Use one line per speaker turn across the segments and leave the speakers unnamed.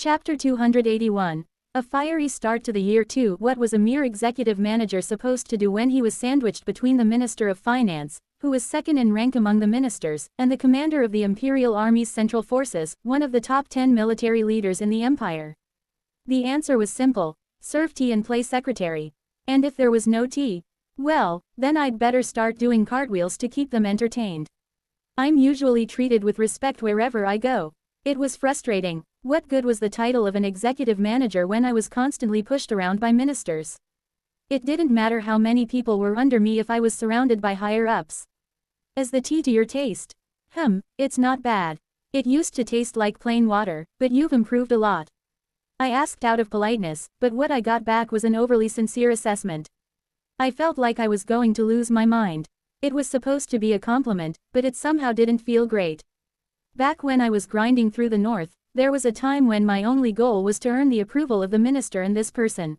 Chapter 281. A fiery start to the year 2. What was a mere executive manager supposed to do when he was sandwiched between the Minister of Finance, who was second in rank among the ministers, and the commander of the Imperial Army's Central Forces, one of the top 10 military leaders in the empire? The answer was simple: serve tea and play secretary. And if there was no tea, well, then I'd better start doing cartwheels to keep them entertained. I'm usually treated with respect wherever I go. It was frustrating. What good was the title of an executive manager when I was constantly pushed around by ministers? It didn't matter how many people were under me if I was surrounded by higher-ups. Is the tea to your taste? It's not bad. It used to taste like plain water, but you've improved a lot. I asked out of politeness, but what I got back was an overly sincere assessment. I felt like I was going to lose my mind. It was supposed to be a compliment, but it somehow didn't feel great. Back when I was grinding through the north, there was a time when my only goal was to earn the approval of the minister and this person.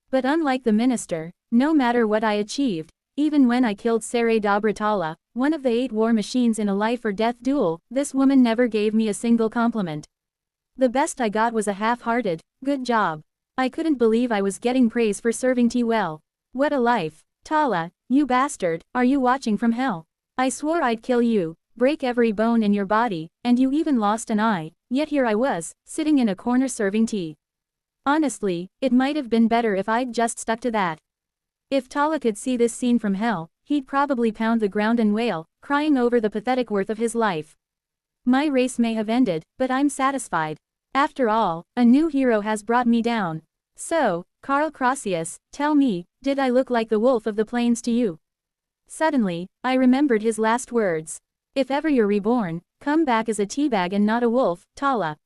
But unlike the minister, no matter what I achieved, even when I killed Saray Dobratala, one of the 8 war machines in a life-or-death duel, this woman never gave me a single compliment. The best I got was a half-hearted, "Good job." I couldn't believe I was getting praise for serving tea well. What a life. Tala, you bastard, are you watching from hell? I swore I'd kill you, break every bone in your body, and you even lost an eye, yet here I was, sitting in a corner serving tea. Honestly, it might have been better if I'd just stuck to that. If Tala could see this scene from hell, he'd probably pound the ground and wail, crying over the pathetic worth of his life. My race may have ended, but I'm satisfied. After all, a new hero has brought me down. So, Karl Crossius, tell me, did I look like the wolf of the plains to you? Suddenly, I remembered his last words. If ever you're reborn, come back as a teabag and not a wolf, Tala.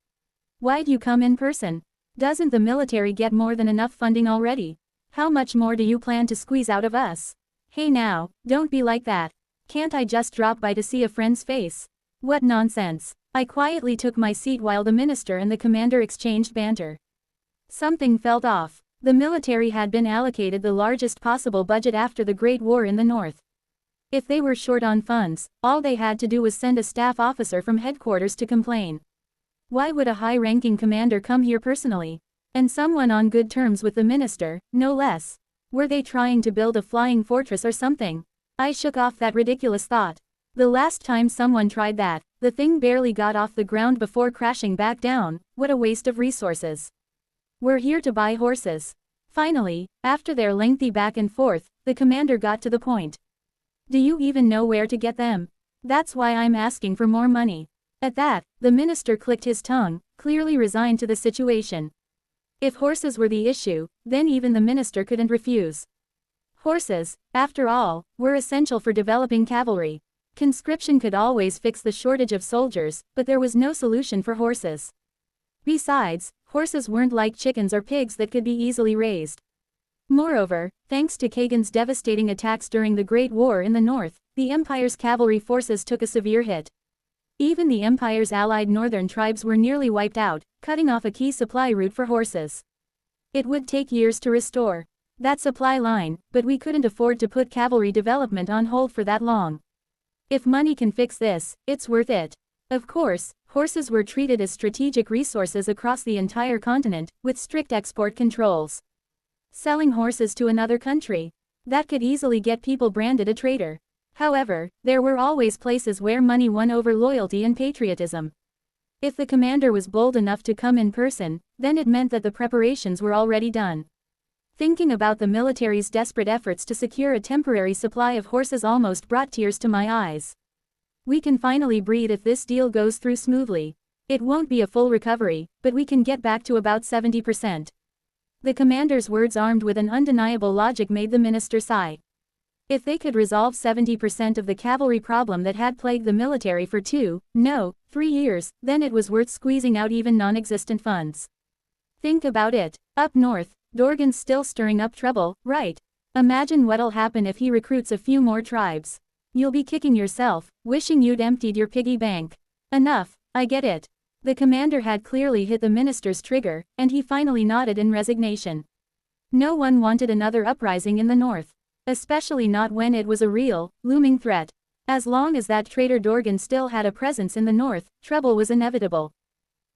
Why'd you come in person? Doesn't the military get more than enough funding already? How much more do you plan to squeeze out of us? Hey now, don't be like that. Can't I just drop by to see a friend's face? What nonsense. I quietly took my seat while the minister and the commander exchanged banter. Something felt off. The military had been allocated the largest possible budget after the Great War in the North. If they were short on funds, all they had to do was send a staff officer from headquarters to complain. Why would a high-ranking commander come here personally? And someone on good terms with the minister, no less. Were they trying to build a flying fortress or something? I shook off that ridiculous thought. The last time someone tried that, the thing barely got off the ground before crashing back down. What a waste of resources. We're here to buy horses. Finally, after their lengthy back and forth, the commander got to the point. Do you even know where to get them? That's why I'm asking for more money. At that, the minister clicked his tongue, clearly resigned to the situation. If horses were the issue, then even the minister couldn't refuse. Horses, after all, were essential for developing cavalry. Conscription could always fix the shortage of soldiers, but there was no solution for horses. Besides, horses weren't like chickens or pigs that could be easily raised. Moreover, thanks to Kagan's devastating attacks during the Great War in the North, the Empire's cavalry forces took a severe hit. Even the Empire's allied northern tribes were nearly wiped out, cutting off a key supply route for horses. It would take years to restore that supply line, but we couldn't afford to put cavalry development on hold for that long. If money can fix this, it's worth it. Of course, horses were treated as strategic resources across the entire continent, with strict export controls. Selling horses to another country? That could easily get people branded a traitor. However, there were always places where money won over loyalty and patriotism. If the commander was bold enough to come in person, then it meant that the preparations were already done. Thinking about the military's desperate efforts to secure a temporary supply of horses almost brought tears to my eyes. We can finally breathe if this deal goes through smoothly. It won't be a full recovery, but we can get back to about 70%. The commander's words, armed with an undeniable logic, made the minister sigh. If they could resolve 70% of the cavalry problem that had plagued the military for 3 years, then it was worth squeezing out even non-existent funds. Think about it. Up north, Dorgan's still stirring up trouble, right? Imagine what'll happen if he recruits a few more tribes. You'll be kicking yourself, wishing you'd emptied your piggy bank. Enough, I get it. The commander had clearly hit the minister's trigger, and he finally nodded in resignation. No one wanted another uprising in the north. Especially not when it was a real, looming threat. As long as that traitor Dorgan still had a presence in the north, trouble was inevitable.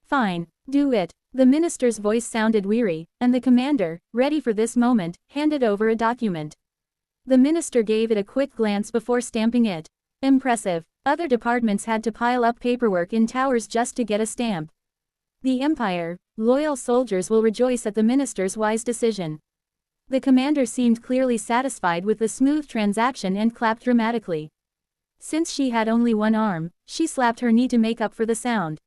Fine, do it. The minister's voice sounded weary, and the commander, ready for this moment, handed over a document. The minister gave it a quick glance before stamping it. Impressive. Other departments had to pile up paperwork in towers just to get a stamp. The Empire, loyal soldiers will rejoice at the minister's wise decision. The commander seemed clearly satisfied with the smooth transaction and clapped dramatically. Since she had only one arm, she slapped her knee to make up for the sound.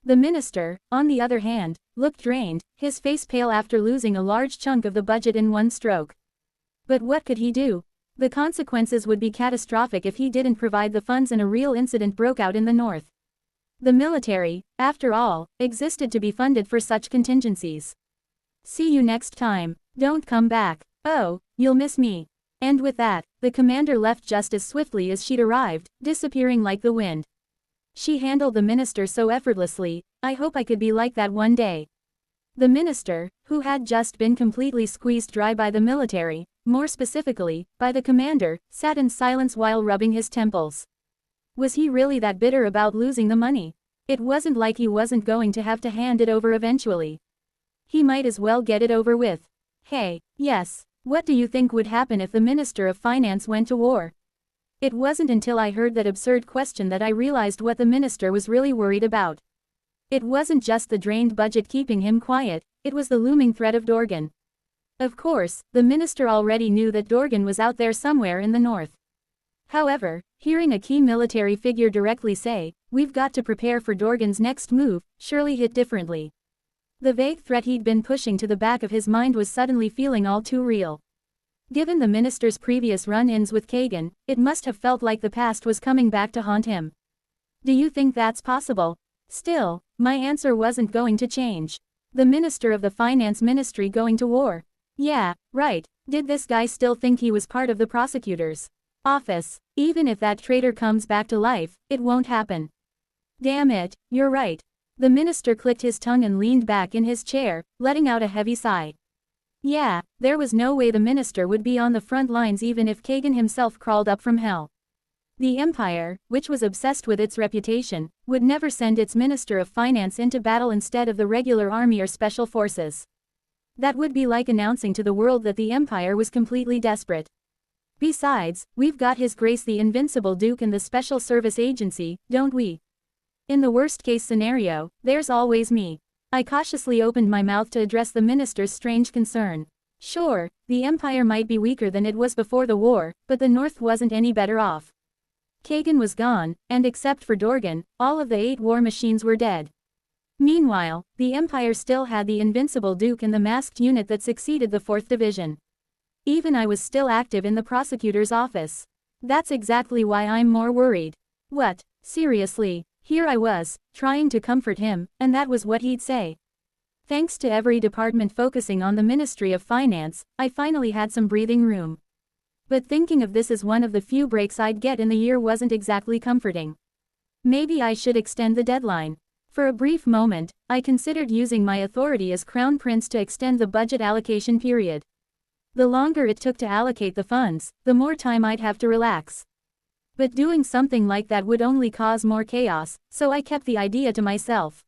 The minister, on the other hand, looked drained, his face pale after losing a large chunk of the budget in one stroke. But what could he do? The consequences would be catastrophic if he didn't provide the funds and a real incident broke out in the north. The military, after all, existed to be funded for such contingencies. See you next time. Don't come back. Oh, you'll miss me. And with that, the commander left just as swiftly as she'd arrived, disappearing like the wind. She handled the minister so effortlessly, I hope I could be like that one day. The minister, who had just been completely squeezed dry by the military, more specifically, by the commander, sat in silence while rubbing his temples. Was he really that bitter about losing the money? It wasn't like he wasn't going to have to hand it over eventually. He might as well get it over with. Hey, yes, what do you think would happen if the Minister of Finance went to war? It wasn't until I heard that absurd question that I realized what the minister was really worried about. It wasn't just the drained budget keeping him quiet, it was the looming threat of Dorgan. Of course, the minister already knew that Dorgan was out there somewhere in the north. However, hearing a key military figure directly say, "We've got to prepare for Dorgan's next move," surely hit differently. The vague threat he'd been pushing to the back of his mind was suddenly feeling all too real. Given the minister's previous run-ins with Kagan, it must have felt like the past was coming back to haunt him. Do you think that's possible? Still, my answer wasn't going to change. The minister of the finance ministry going to war? Yeah, right. Did this guy still think he was part of the prosecutor's office? Even if that traitor comes back to life, it won't happen. Damn it, you're right. The minister clicked his tongue and leaned back in his chair, letting out a heavy sigh. Yeah, there was no way the minister would be on the front lines even if Kagan himself crawled up from hell. The Empire, which was obsessed with its reputation, would never send its Minister of Finance into battle instead of the regular army or special forces. That would be like announcing to the world that the Empire was completely desperate. Besides, we've got His Grace the Invincible Duke and the Special Service Agency, don't we? In the worst-case scenario, there's always me. I cautiously opened my mouth to address the minister's strange concern. Sure, the Empire might be weaker than it was before the war, but the North wasn't any better off. Kagan was gone, and except for Dorgan, all of the 8 war machines were dead. Meanwhile, the Empire still had the Invincible Duke and the masked unit that succeeded the 4th Division. Even I was still active in the prosecutor's office. That's exactly why I'm more worried. What, seriously? Here I was, trying to comfort him, and that was what he'd say. Thanks to every department focusing on the Ministry of Finance, I finally had some breathing room. But thinking of this as one of the few breaks I'd get in the year wasn't exactly comforting. Maybe I should extend the deadline. For a brief moment, I considered using my authority as Crown Prince to extend the budget allocation period. The longer it took to allocate the funds, the more time I'd have to relax. But doing something like that would only cause more chaos, so I kept the idea to myself.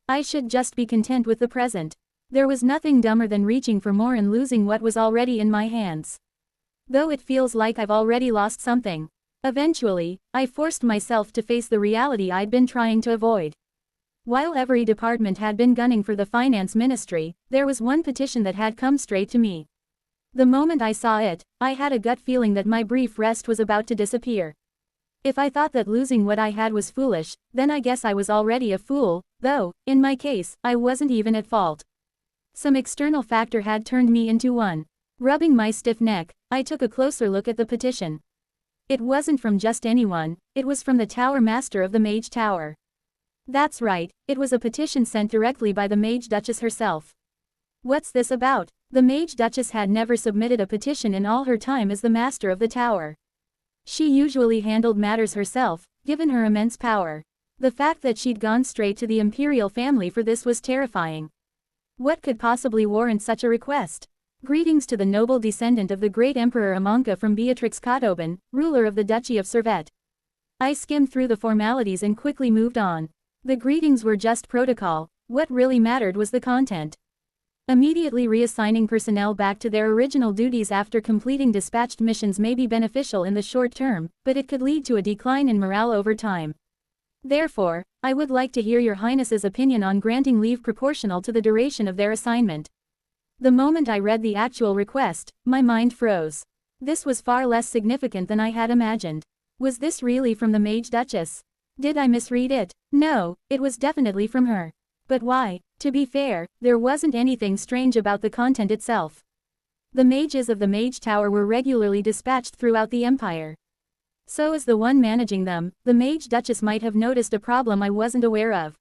I should just be content with the present. There was nothing dumber than reaching for more and losing what was already in my hands. Though it feels like I've already lost something. Eventually, I forced myself to face the reality I'd been trying to avoid. While every department had been gunning for the finance ministry, there was one petition that had come straight to me. The moment I saw it, I had a gut feeling that my brief rest was about to disappear. If I thought that losing what I had was foolish, then I guess I was already a fool, though, in my case, I wasn't even at fault. Some external factor had turned me into one. Rubbing my stiff neck, I took a closer look at the petition. It wasn't from just anyone, it was from the Tower Master of the Mage Tower. That's right, it was a petition sent directly by the Mage Duchess herself. What's this about? The Mage Duchess had never submitted a petition in all her time as the Master of the Tower. She usually handled matters herself, given her immense power. The fact that she'd gone straight to the imperial family for this was terrifying. What could possibly warrant such a request? Greetings to the noble descendant of the great Emperor Amonka from Beatrix Kotoban, ruler of the Duchy of Servette. I skimmed through the formalities and quickly moved on. The greetings were just protocol, what really mattered was the content. Immediately reassigning personnel back to their original duties after completing dispatched missions may be beneficial in the short term, but it could lead to a decline in morale over time. Therefore, I would like to hear Your Highness's opinion on granting leave proportional to the duration of their assignment. The moment I read the actual request, my mind froze. This was far less significant than I had imagined. Was this really from the Mage Duchess? Did I misread it? No, it was definitely from her. But why? To be fair, there wasn't anything strange about the content itself. The mages of the Mage Tower were regularly dispatched throughout the Empire. So as the one managing them, the Mage Duchess might have noticed a problem I wasn't aware of.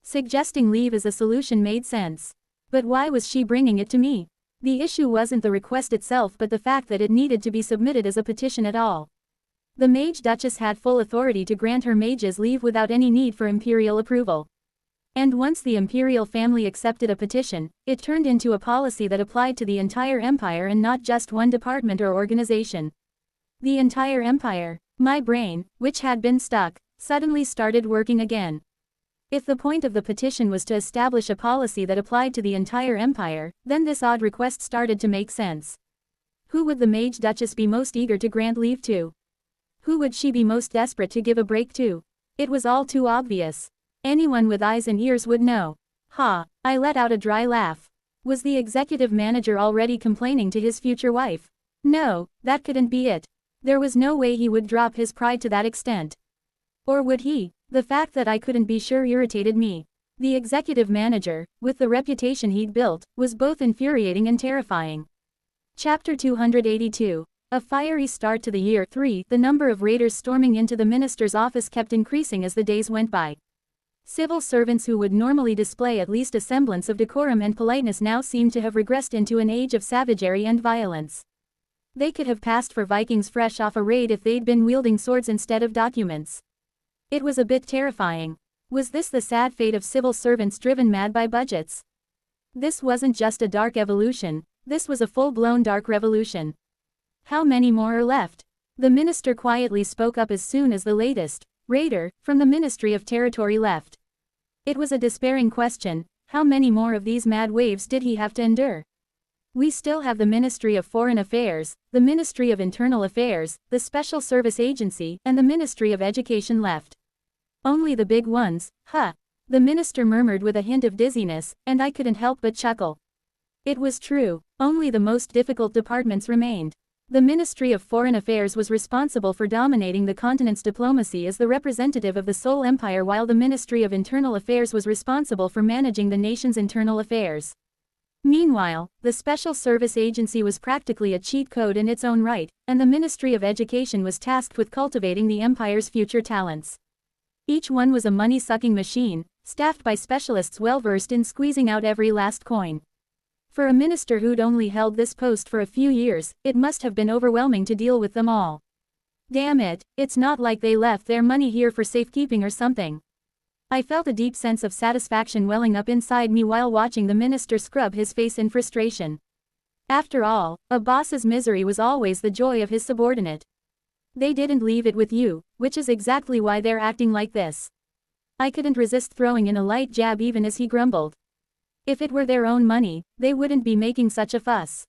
Suggesting leave as a solution made sense. But why was she bringing it to me? The issue wasn't the request itself but the fact that it needed to be submitted as a petition at all. The Mage Duchess had full authority to grant her mages leave without any need for imperial approval. And once the imperial family accepted a petition, it turned into a policy that applied to the entire empire and not just one department or organization. The entire empire. My brain, which had been stuck, suddenly started working again. If the point of the petition was to establish a policy that applied to the entire empire, then this odd request started to make sense. Who would the Mage Duchess be most eager to grant leave to? Who would she be most desperate to give a break to? It was all too obvious. Anyone with eyes and ears would know. Ha! I let out a dry laugh. Was the executive manager already complaining to his future wife? No, that couldn't be it. There was no way he would drop his pride to that extent. Or would he? The fact that I couldn't be sure irritated me. The executive manager, with the reputation he'd built, was both infuriating and terrifying. Chapter 282. A fiery start to the year 3. The number of raiders storming into the minister's office kept increasing as the days went by. Civil servants who would normally display at least a semblance of decorum and politeness now seemed to have regressed into an age of savagery and violence. They could have passed for Vikings fresh off a raid if they'd been wielding swords instead of documents. It was a bit terrifying. Was this the sad fate of civil servants driven mad by budgets? This wasn't just a dark evolution, this was a full-blown dark revolution. How many more are left? The minister quietly spoke up as soon as the latest raider from the Ministry of Territory left. It was a despairing question. How many more of these mad waves did he have to endure? We still have the Ministry of Foreign Affairs, the Ministry of Internal Affairs, the Special Service Agency, and the Ministry of Education left. Only the big ones, huh? The minister murmured with a hint of dizziness, and I couldn't help but chuckle. It was true, only the most difficult departments remained. The Ministry of Foreign Affairs was responsible for dominating the continent's diplomacy as the representative of the sole empire, while the Ministry of Internal Affairs was responsible for managing the nation's internal affairs. Meanwhile, the Special Service Agency was practically a cheat code in its own right, and the Ministry of Education was tasked with cultivating the empire's future talents. Each one was a money-sucking machine, staffed by specialists well-versed in squeezing out every last coin. For a minister who'd only held this post for a few years, it must have been overwhelming to deal with them all. Damn it, it's not like they left their money here for safekeeping or something. I felt a deep sense of satisfaction welling up inside me while watching the minister scrub his face in frustration. After all, a boss's misery was always the joy of his subordinate. They didn't leave it with you, which is exactly why they're acting like this. I couldn't resist throwing in a light jab even as he grumbled. If it were their own money, they wouldn't be making such a fuss.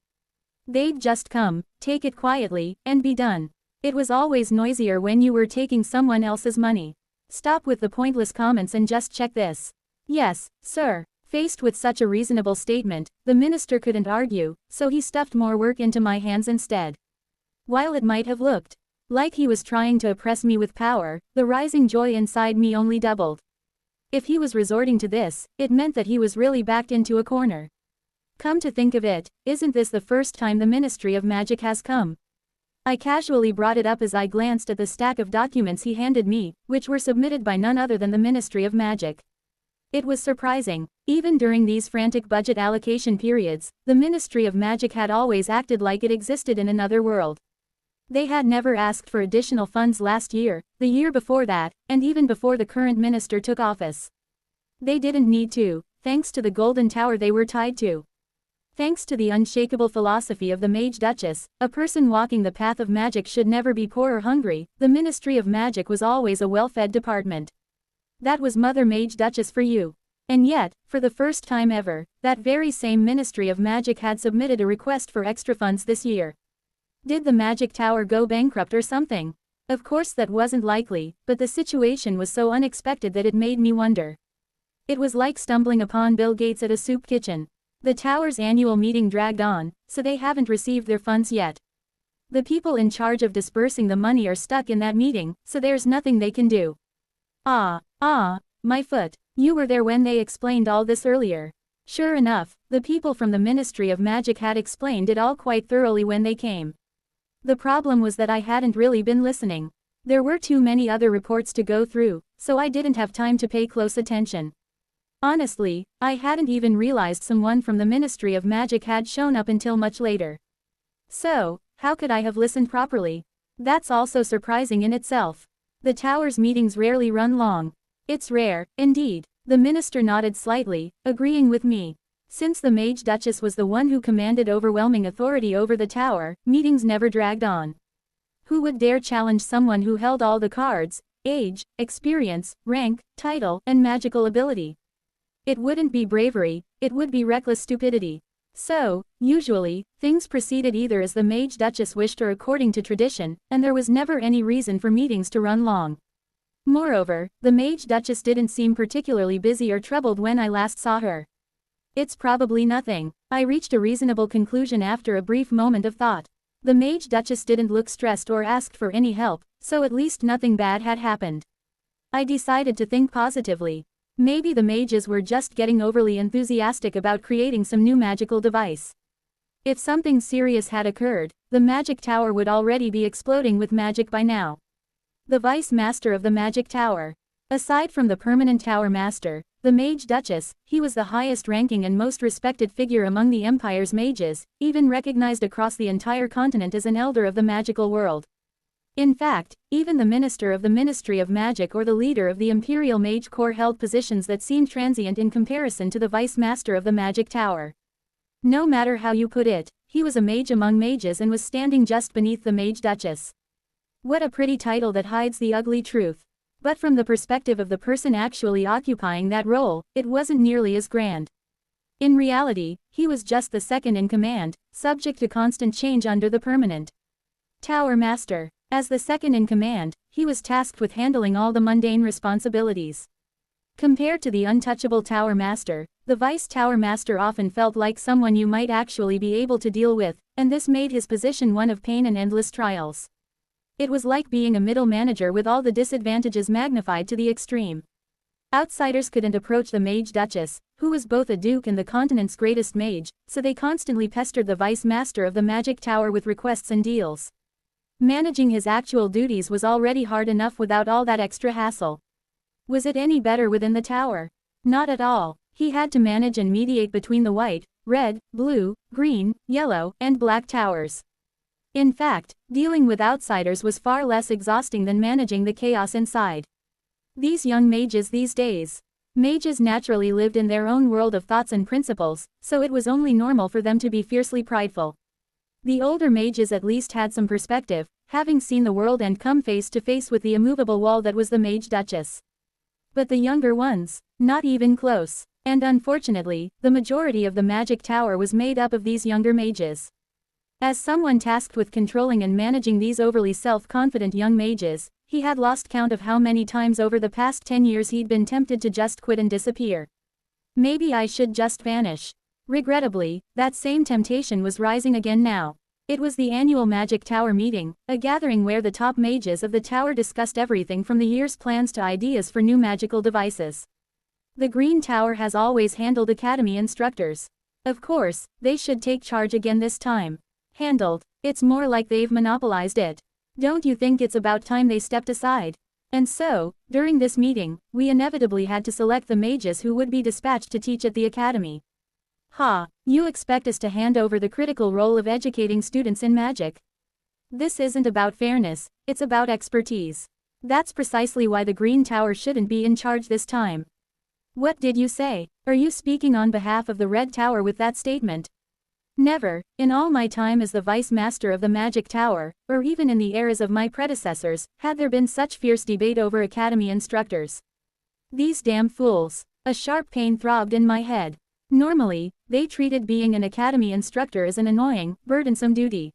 They'd just come, take it quietly, and be done. It was always noisier when you were taking someone else's money. Stop with the pointless comments and just check this. Yes, sir. Faced with such a reasonable statement, the minister couldn't argue, so he stuffed more work into my hands instead. While it might have looked like he was trying to oppress me with power, the rising joy inside me only doubled. If he was resorting to this, it meant that he was really backed into a corner. Come to think of it, isn't this the first time the Ministry of Magic has come? I casually brought it up as I glanced at the stack of documents he handed me, which were submitted by none other than the Ministry of Magic. It was surprising. Even during these frantic budget allocation periods, the Ministry of Magic had always acted like it existed in another world. They had never asked for additional funds last year, the year before that, and even before the current minister took office. They didn't need to, thanks to the Golden Tower they were tied to. Thanks to the unshakable philosophy of the Mage Duchess, a person walking the path of magic should never be poor or hungry. The Ministry of Magic was always a well-fed department. That was Mother Mage Duchess for you. And yet, for the first time ever, that very same Ministry of Magic had submitted a request for extra funds this year. Did the Magic Tower go bankrupt or something? Of course that wasn't likely, but the situation was so unexpected that it made me wonder. It was like stumbling upon Bill Gates at a soup kitchen. The tower's annual meeting dragged on, so they haven't received their funds yet. The people in charge of dispersing the money are stuck in that meeting, so there's nothing they can do. My foot. You were there when they explained all this earlier. Sure enough, the people from the Ministry of Magic had explained it all quite thoroughly when they came. The problem was that I hadn't really been listening. There were too many other reports to go through, so I didn't have time to pay close attention. Honestly, I hadn't even realized someone from the Ministry of Magic had shown up until much later. So, how could I have listened properly? That's also surprising in itself. The tower's meetings rarely run long. It's rare, indeed. The minister nodded slightly, agreeing with me. Since the Mage Duchess was the one who commanded overwhelming authority over the tower, meetings never dragged on. Who would dare challenge someone who held all the cards, age, experience, rank, title, and magical ability? It wouldn't be bravery, it would be reckless stupidity. So, usually, things proceeded either as the Mage Duchess wished or according to tradition, and there was never any reason for meetings to run long. Moreover, the Mage Duchess didn't seem particularly busy or troubled when I last saw her. It's probably nothing. I reached a reasonable conclusion after a brief moment of thought. The Mage Duchess didn't look stressed or asked for any help, so at least nothing bad had happened. I decided to think positively. Maybe the mages were just getting overly enthusiastic about creating some new magical device. If something serious had occurred, the magic tower would already be exploding with magic by now. The Vice Master of the Magic Tower. Aside from the permanent Tower Master, the Mage Duchess, he was the highest ranking and most respected figure among the Empire's mages, even recognized across the entire continent as an elder of the magical world. In fact, even the Minister of the Ministry of Magic or the leader of the Imperial Mage Corps held positions that seemed transient in comparison to the Vice Master of the Magic Tower. No matter how you put it, he was a mage among mages and was standing just beneath the Mage Duchess. What a pretty title that hides the ugly truth. But from the perspective of the person actually occupying that role, it wasn't nearly as grand. In reality, he was just the second in command, subject to constant change under the permanent Tower Master. As the second in command, he was tasked with handling all the mundane responsibilities. Compared to the untouchable Tower Master, the Vice Tower Master often felt like someone you might actually be able to deal with, and this made his position one of pain and endless trials. It was like being a middle manager with all the disadvantages magnified to the extreme. Outsiders couldn't approach the Mage Duchess, who was both a duke and the continent's greatest mage, so they constantly pestered the Vice Master of the Magic Tower with requests and deals. Managing his actual duties was already hard enough without all that extra hassle. Was it any better within the tower? Not at all. He had to manage and mediate between the white, red, blue, green, yellow, and black towers. In fact, dealing with outsiders was far less exhausting than managing the chaos inside. These young mages these days. Mages naturally lived in their own world of thoughts and principles, so it was only normal for them to be fiercely prideful. The older mages at least had some perspective, having seen the world and come face to face with the immovable wall that was the Mage Duchess. But the younger ones, not even close. And unfortunately, the majority of the Magic Tower was made up of these younger mages. As someone tasked with controlling and managing these overly self-confident young mages, he had lost count of how many times over the past 10 years he'd been tempted to just quit and disappear. Maybe I should just vanish. Regrettably, that same temptation was rising again now. It was the annual Magic Tower meeting, a gathering where the top mages of the tower discussed everything from the year's plans to ideas for new magical devices. The Green Tower has always handled academy instructors. Of course, they should take charge again this time. Handled. It's more like they've monopolized it. Don't you think it's about time they stepped aside? And so, during this meeting, we inevitably had to select the mages who would be dispatched to teach at the academy. You expect us to hand over the critical role of educating students in magic? This isn't about fairness, it's about expertise. That's precisely why the Green Tower shouldn't be in charge this time. What did you say? Are you speaking on behalf of the Red Tower with that statement? Never, in all my time as the Vice Master of the Magic Tower, or even in the eras of my predecessors, had there been such fierce debate over academy instructors. These damn fools. A sharp pain throbbed in my head. Normally, they treated being an academy instructor as an annoying, burdensome duty.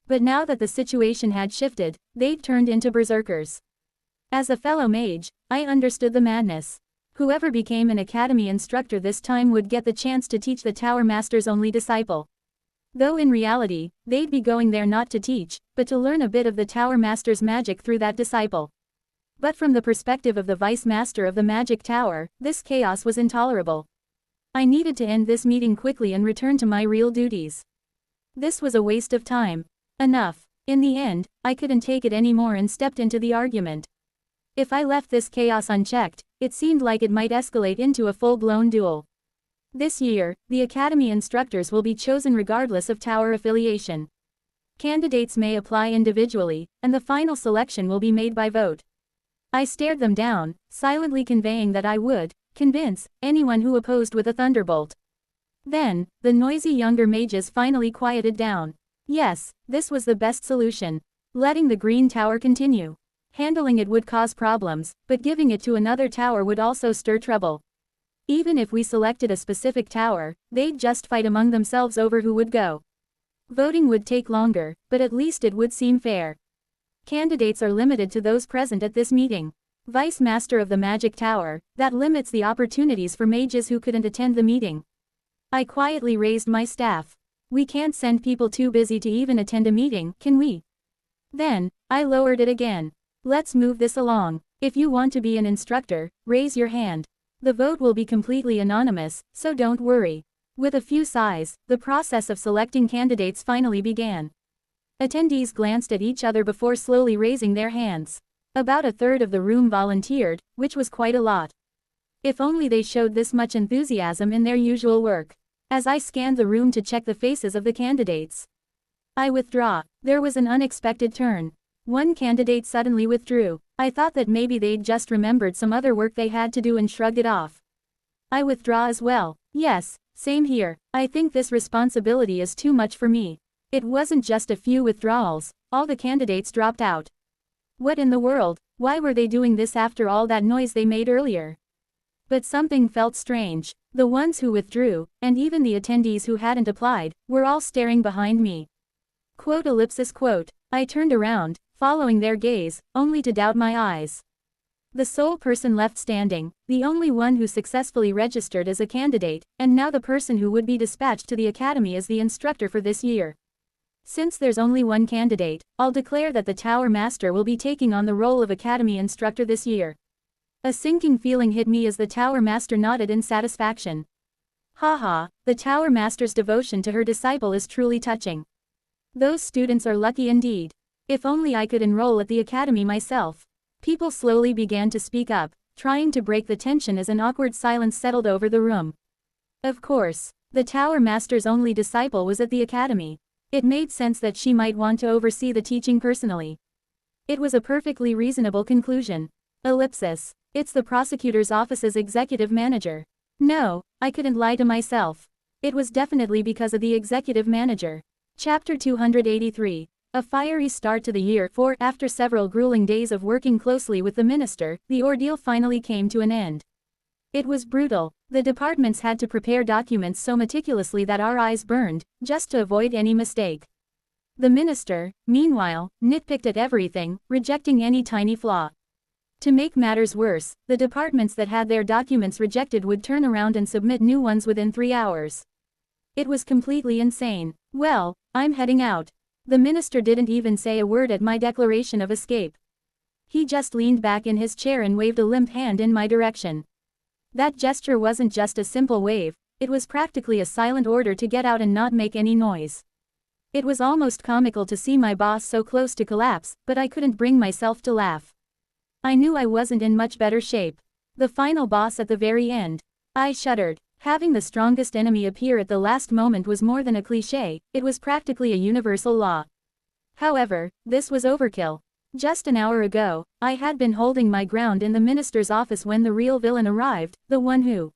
But now that the situation had shifted, they'd turned into berserkers. As a fellow mage, I understood the madness. Whoever became an academy instructor this time would get the chance to teach the Tower Master's only disciple. Though in reality, they'd be going there not to teach, but to learn a bit of the Tower Master's magic through that disciple. But from the perspective of the Vice Master of the Magic Tower, this chaos was intolerable. I needed to end this meeting quickly and return to my real duties. This was a waste of time. Enough. In the end, I couldn't take it anymore and stepped into the argument. If I left this chaos unchecked, it seemed like it might escalate into a full-blown duel. This year, the academy instructors will be chosen regardless of tower affiliation. Candidates may apply individually, and the final selection will be made by vote. I stared them down, silently conveying that I would convince anyone who opposed with a thunderbolt. Then, the noisy younger mages finally quieted down. Yes, this was the best solution. Letting the Green Tower continue. Handling it would cause problems, but giving it to another tower would also stir trouble. Even if we selected a specific tower, they'd just fight among themselves over who would go. Voting would take longer, but at least it would seem fair. Candidates are limited to those present at this meeting. Vice Master of the Magic Tower, that limits the opportunities for mages who couldn't attend the meeting. I quietly raised my staff. We can't send people too busy to even attend a meeting, can we? Then, I lowered it again. Let's move this along. If you want to be an instructor, raise your hand. The vote will be completely anonymous, so don't worry. With a few sighs, the process of selecting candidates finally began. Attendees glanced at each other before slowly raising their hands. About a third of the room volunteered, which was quite a lot. If only they showed this much enthusiasm in their usual work. As I scanned the room to check the faces of the candidates, I withdraw. There was an unexpected turn. One candidate suddenly withdrew. I thought that maybe they'd just remembered some other work they had to do and shrugged it off. I withdraw as well. Yes, same here. I think this responsibility is too much for me. It wasn't just a few withdrawals, all the candidates dropped out. What in the world? Why were they doing this after all that noise they made earlier? But something felt strange. The ones who withdrew, and even the attendees who hadn't applied, were all staring behind me. Quote. I turned around, following their gaze, only to doubt my eyes. The sole person left standing, the only one who successfully registered as a candidate, and now the person who would be dispatched to the academy as the instructor for this year. Since there's only one candidate, I'll declare that the Tower Master will be taking on the role of academy instructor this year. A sinking feeling hit me as the Tower Master nodded in satisfaction. Haha, the Tower Master's devotion to her disciple is truly touching. Those students are lucky indeed. If only I could enroll at the academy myself. People slowly began to speak up, trying to break the tension as an awkward silence settled over the room. Of course, the Tower Master's only disciple was at the academy. It made sense that she might want to oversee the teaching personally. It was a perfectly reasonable conclusion. Ellipsis. It's the prosecutor's office's executive manager. No, I couldn't lie to myself. It was definitely because of the executive manager. Chapter 283. A fiery start to the year 4. After several grueling days of working closely with the minister, the ordeal finally came to an end. It was brutal. The departments had to prepare documents so meticulously that our eyes burned, just to avoid any mistake. The minister, meanwhile, nitpicked at everything, rejecting any tiny flaw. To make matters worse, the departments that had their documents rejected would turn around and submit new ones within 3 hours. It was completely insane. Well, I'm heading out. The minister didn't even say a word at my declaration of escape. He just leaned back in his chair and waved a limp hand in my direction. That gesture wasn't just a simple wave, it was practically a silent order to get out and not make any noise. It was almost comical to see my boss so close to collapse, but I couldn't bring myself to laugh. I knew I wasn't in much better shape. The final boss at the very end. I shuddered. Having the strongest enemy appear at the last moment was more than a cliché, it was practically a universal law. However, this was overkill. Just an hour ago, I had been holding my ground in the minister's office when the real villain arrived, the one who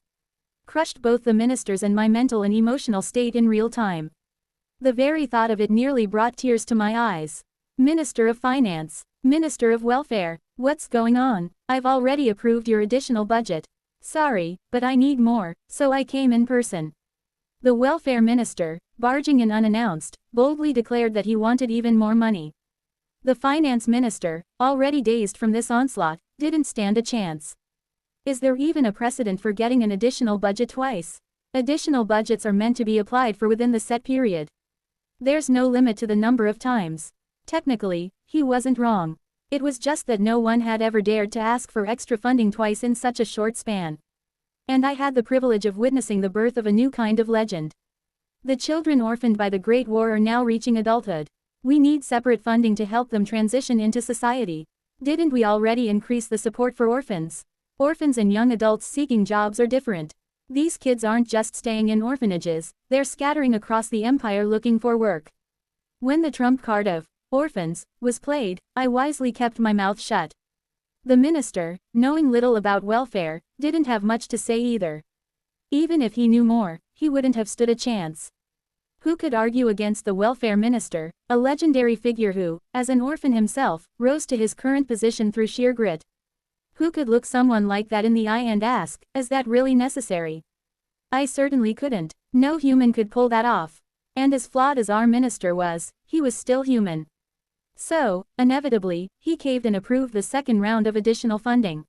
crushed both the minister's and my mental and emotional state in real time. The very thought of it nearly brought tears to my eyes. Minister of Finance. Minister of Welfare, what's going on? I've already approved your additional budget. Sorry, but I need more, so I came in person. The welfare minister, barging in unannounced, boldly declared that he wanted even more money. The finance minister, already dazed from this onslaught, didn't stand a chance. Is there even a precedent for getting an additional budget twice? Additional budgets are meant to be applied for within the set period. There's no limit to the number of times. Technically, he wasn't wrong. It was just that no one had ever dared to ask for extra funding twice in such a short span. And I had the privilege of witnessing the birth of a new kind of legend. The children orphaned by the Great War are now reaching adulthood. We need separate funding to help them transition into society. Didn't we already increase the support for orphans? Orphans and young adults seeking jobs are different. These kids aren't just staying in orphanages, they're scattering across the empire looking for work. When the trump card of orphans was played, I wisely kept my mouth shut. The minister, knowing little about welfare, didn't have much to say either. Even if he knew more, he wouldn't have stood a chance. Who could argue against the welfare minister, a legendary figure who, as an orphan himself, rose to his current position through sheer grit? Who could look someone like that in the eye and ask, is that really necessary? I certainly couldn't. No human could pull that off. And as flawed as our minister was, he was still human. So, inevitably, he caved and approved the second round of additional funding.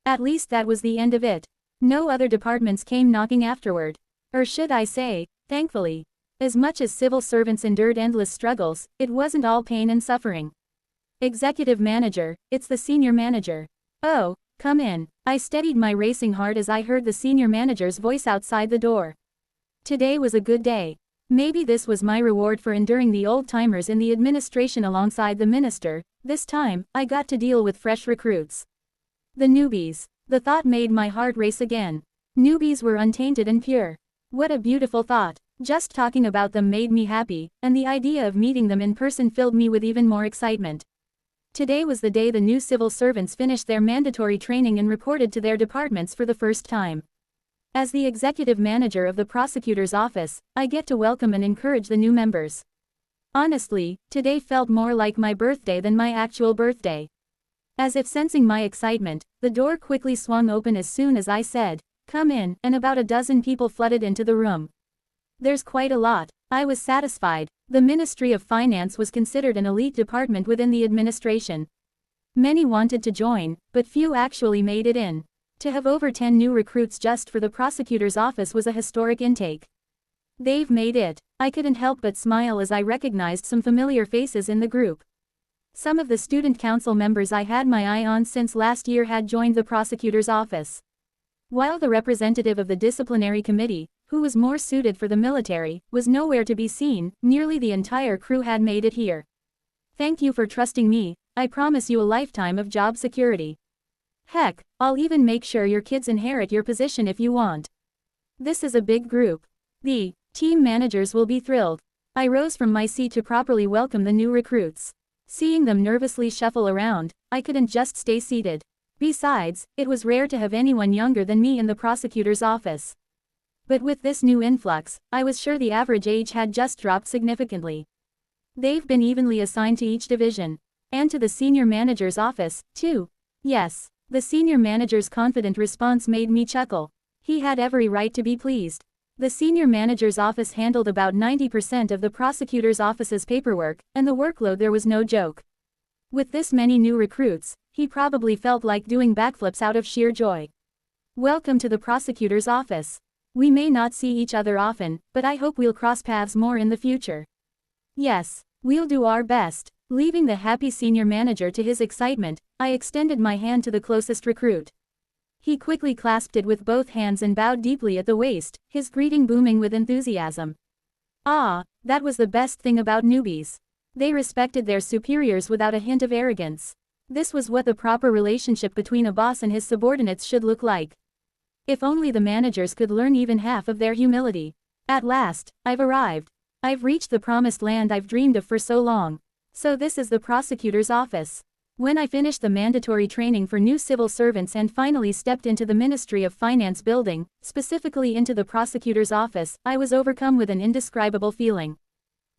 At least that was the end of it. No other departments came knocking afterward. Or should I say, thankfully. As much as civil servants endured endless struggles, it wasn't all pain and suffering. Executive manager, it's the senior manager. Oh, come in. I steadied my racing heart as I heard the senior manager's voice outside the door. Today was a good day. Maybe this was my reward for enduring the old-timers in the administration alongside the minister. This time, I got to deal with fresh recruits. The newbies. The thought made my heart race again. Newbies were untainted and pure. What a beautiful thought. Just talking about them made me happy, and the idea of meeting them in person filled me with even more excitement. Today was the day the new civil servants finished their mandatory training and reported to their departments for the first time. As the executive manager of the prosecutor's office, I get to welcome and encourage the new members. Honestly, today felt more like my birthday than my actual birthday. As if sensing my excitement, the door quickly swung open as soon as I said, "Come in," and about a dozen people flooded into the room. There's quite a lot. I was satisfied. The Ministry of Finance was considered an elite department within the administration. Many wanted to join, but few actually made it in. To have over 10 new recruits just for the prosecutor's office was a historic intake. They've made it. I couldn't help but smile as I recognized some familiar faces in the group. Some of the student council members I had my eye on since last year had joined the prosecutor's office. While the representative of the disciplinary committee, who was more suited for the military, was nowhere to be seen, nearly the entire crew had made it here. Thank you for trusting me. I promise you a lifetime of job security. Heck, I'll even make sure your kids inherit your position if you want. This is a big group. The team managers will be thrilled. I rose from my seat to properly welcome the new recruits. Seeing them nervously shuffle around, I couldn't just stay seated. Besides, it was rare to have anyone younger than me in the prosecutor's office. But with this new influx, I was sure the average age had just dropped significantly. They've been evenly assigned to each division. And to the senior manager's office, too. Yes. The senior manager's confident response made me chuckle. He had every right to be pleased. The senior manager's office handled about 90% of the prosecutor's office's paperwork, and the workload there was no joke. With this many new recruits, he probably felt like doing backflips out of sheer joy. Welcome to the prosecutor's office. We may not see each other often, but I hope we'll cross paths more in the future. Yes, we'll do our best. Leaving the happy senior manager to his excitement, I extended my hand to the closest recruit. He quickly clasped it with both hands and bowed deeply at the waist, his greeting booming with enthusiasm. Ah, that was the best thing about newbies. They respected their superiors without a hint of arrogance. This was what the proper relationship between a boss and his subordinates should look like. If only the managers could learn even half of their humility. At last, I've arrived. I've reached the promised land I've dreamed of for so long. So this is the prosecutor's office. When I finished the mandatory training for new civil servants and finally stepped into the Ministry of Finance building, specifically into the prosecutor's office, I was overcome with an indescribable feeling.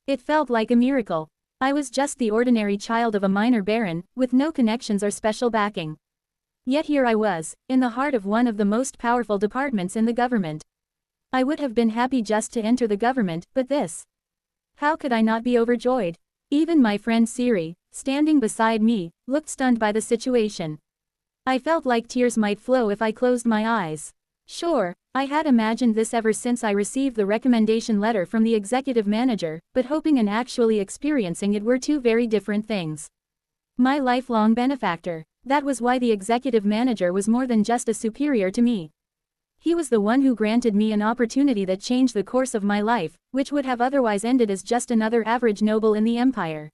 It felt like a miracle. I was just the ordinary child of a minor baron, with no connections or special backing. Yet here I was, in the heart of one of the most powerful departments in the government. I would have been happy just to enter the government, but this. How could I not be overjoyed? Even my friend Siri, standing beside me, looked stunned by the situation. I felt like tears might flow if I closed my eyes. Sure, I had imagined this ever since I received the recommendation letter from the executive manager, but hoping and actually experiencing it were two very different things. My lifelong benefactor. That was why the executive manager was more than just a superior to me. He was the one who granted me an opportunity that changed the course of my life, which would have otherwise ended as just another average noble in the empire.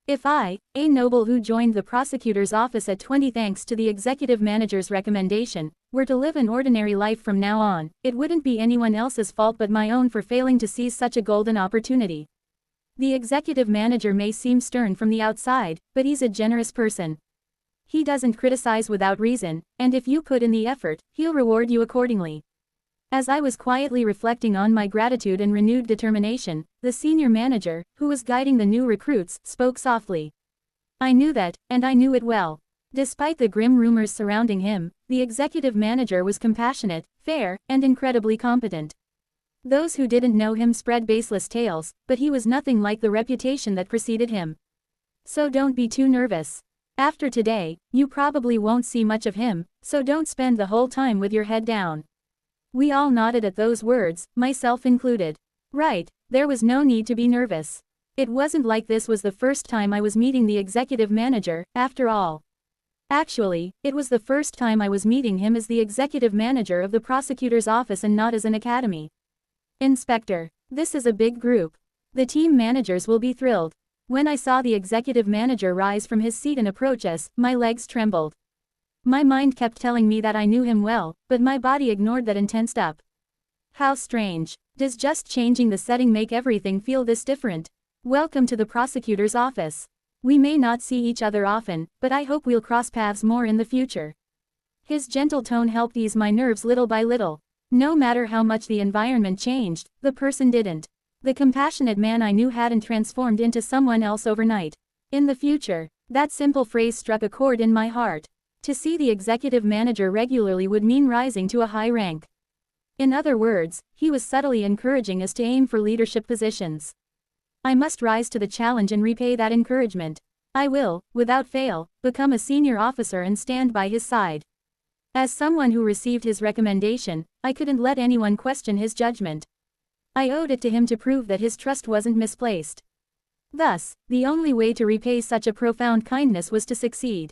If I, a noble who joined the prosecutor's office at 20 thanks to the executive manager's recommendation, were to live an ordinary life from now on, it wouldn't be anyone else's fault but my own for failing to seize such a golden opportunity. The executive manager may seem stern from the outside, but he's a generous person. He doesn't criticize without reason, and if you put in the effort, he'll reward you accordingly. As I was quietly reflecting on my gratitude and renewed determination, the senior manager, who was guiding the new recruits, spoke softly. I knew that, and I knew it well. Despite the grim rumors surrounding him, the executive manager was compassionate, fair, and incredibly competent. Those who didn't know him spread baseless tales, but he was nothing like the reputation that preceded him. So don't be too nervous. After today, you probably won't see much of him, so don't spend the whole time with your head down. We all nodded at those words, myself included. Right, there was no need to be nervous. It wasn't like this was the first time I was meeting the executive manager, after all. Actually, it was the first time I was meeting him as the executive manager of the prosecutor's office and not as an academy. Inspector, this is a big group. The team managers will be thrilled. When I saw the executive manager rise from his seat and approach us, my legs trembled. My mind kept telling me that I knew him well, but my body ignored that and tensed up. How strange. Does just changing the setting make everything feel this different? Welcome to the prosecutor's office. We may not see each other often, but I hope we'll cross paths more in the future. His gentle tone helped ease my nerves little by little. No matter how much the environment changed, the person didn't. The compassionate man I knew hadn't transformed into someone else overnight. In the future, that simple phrase struck a chord in my heart. To see the executive manager regularly would mean rising to a high rank. In other words, he was subtly encouraging us to aim for leadership positions. I must rise to the challenge and repay that encouragement. I will, without fail, become a senior officer and stand by his side. As someone who received his recommendation, I couldn't let anyone question his judgment. I owed it to him to prove that his trust wasn't misplaced. Thus, the only way to repay such a profound kindness was to succeed.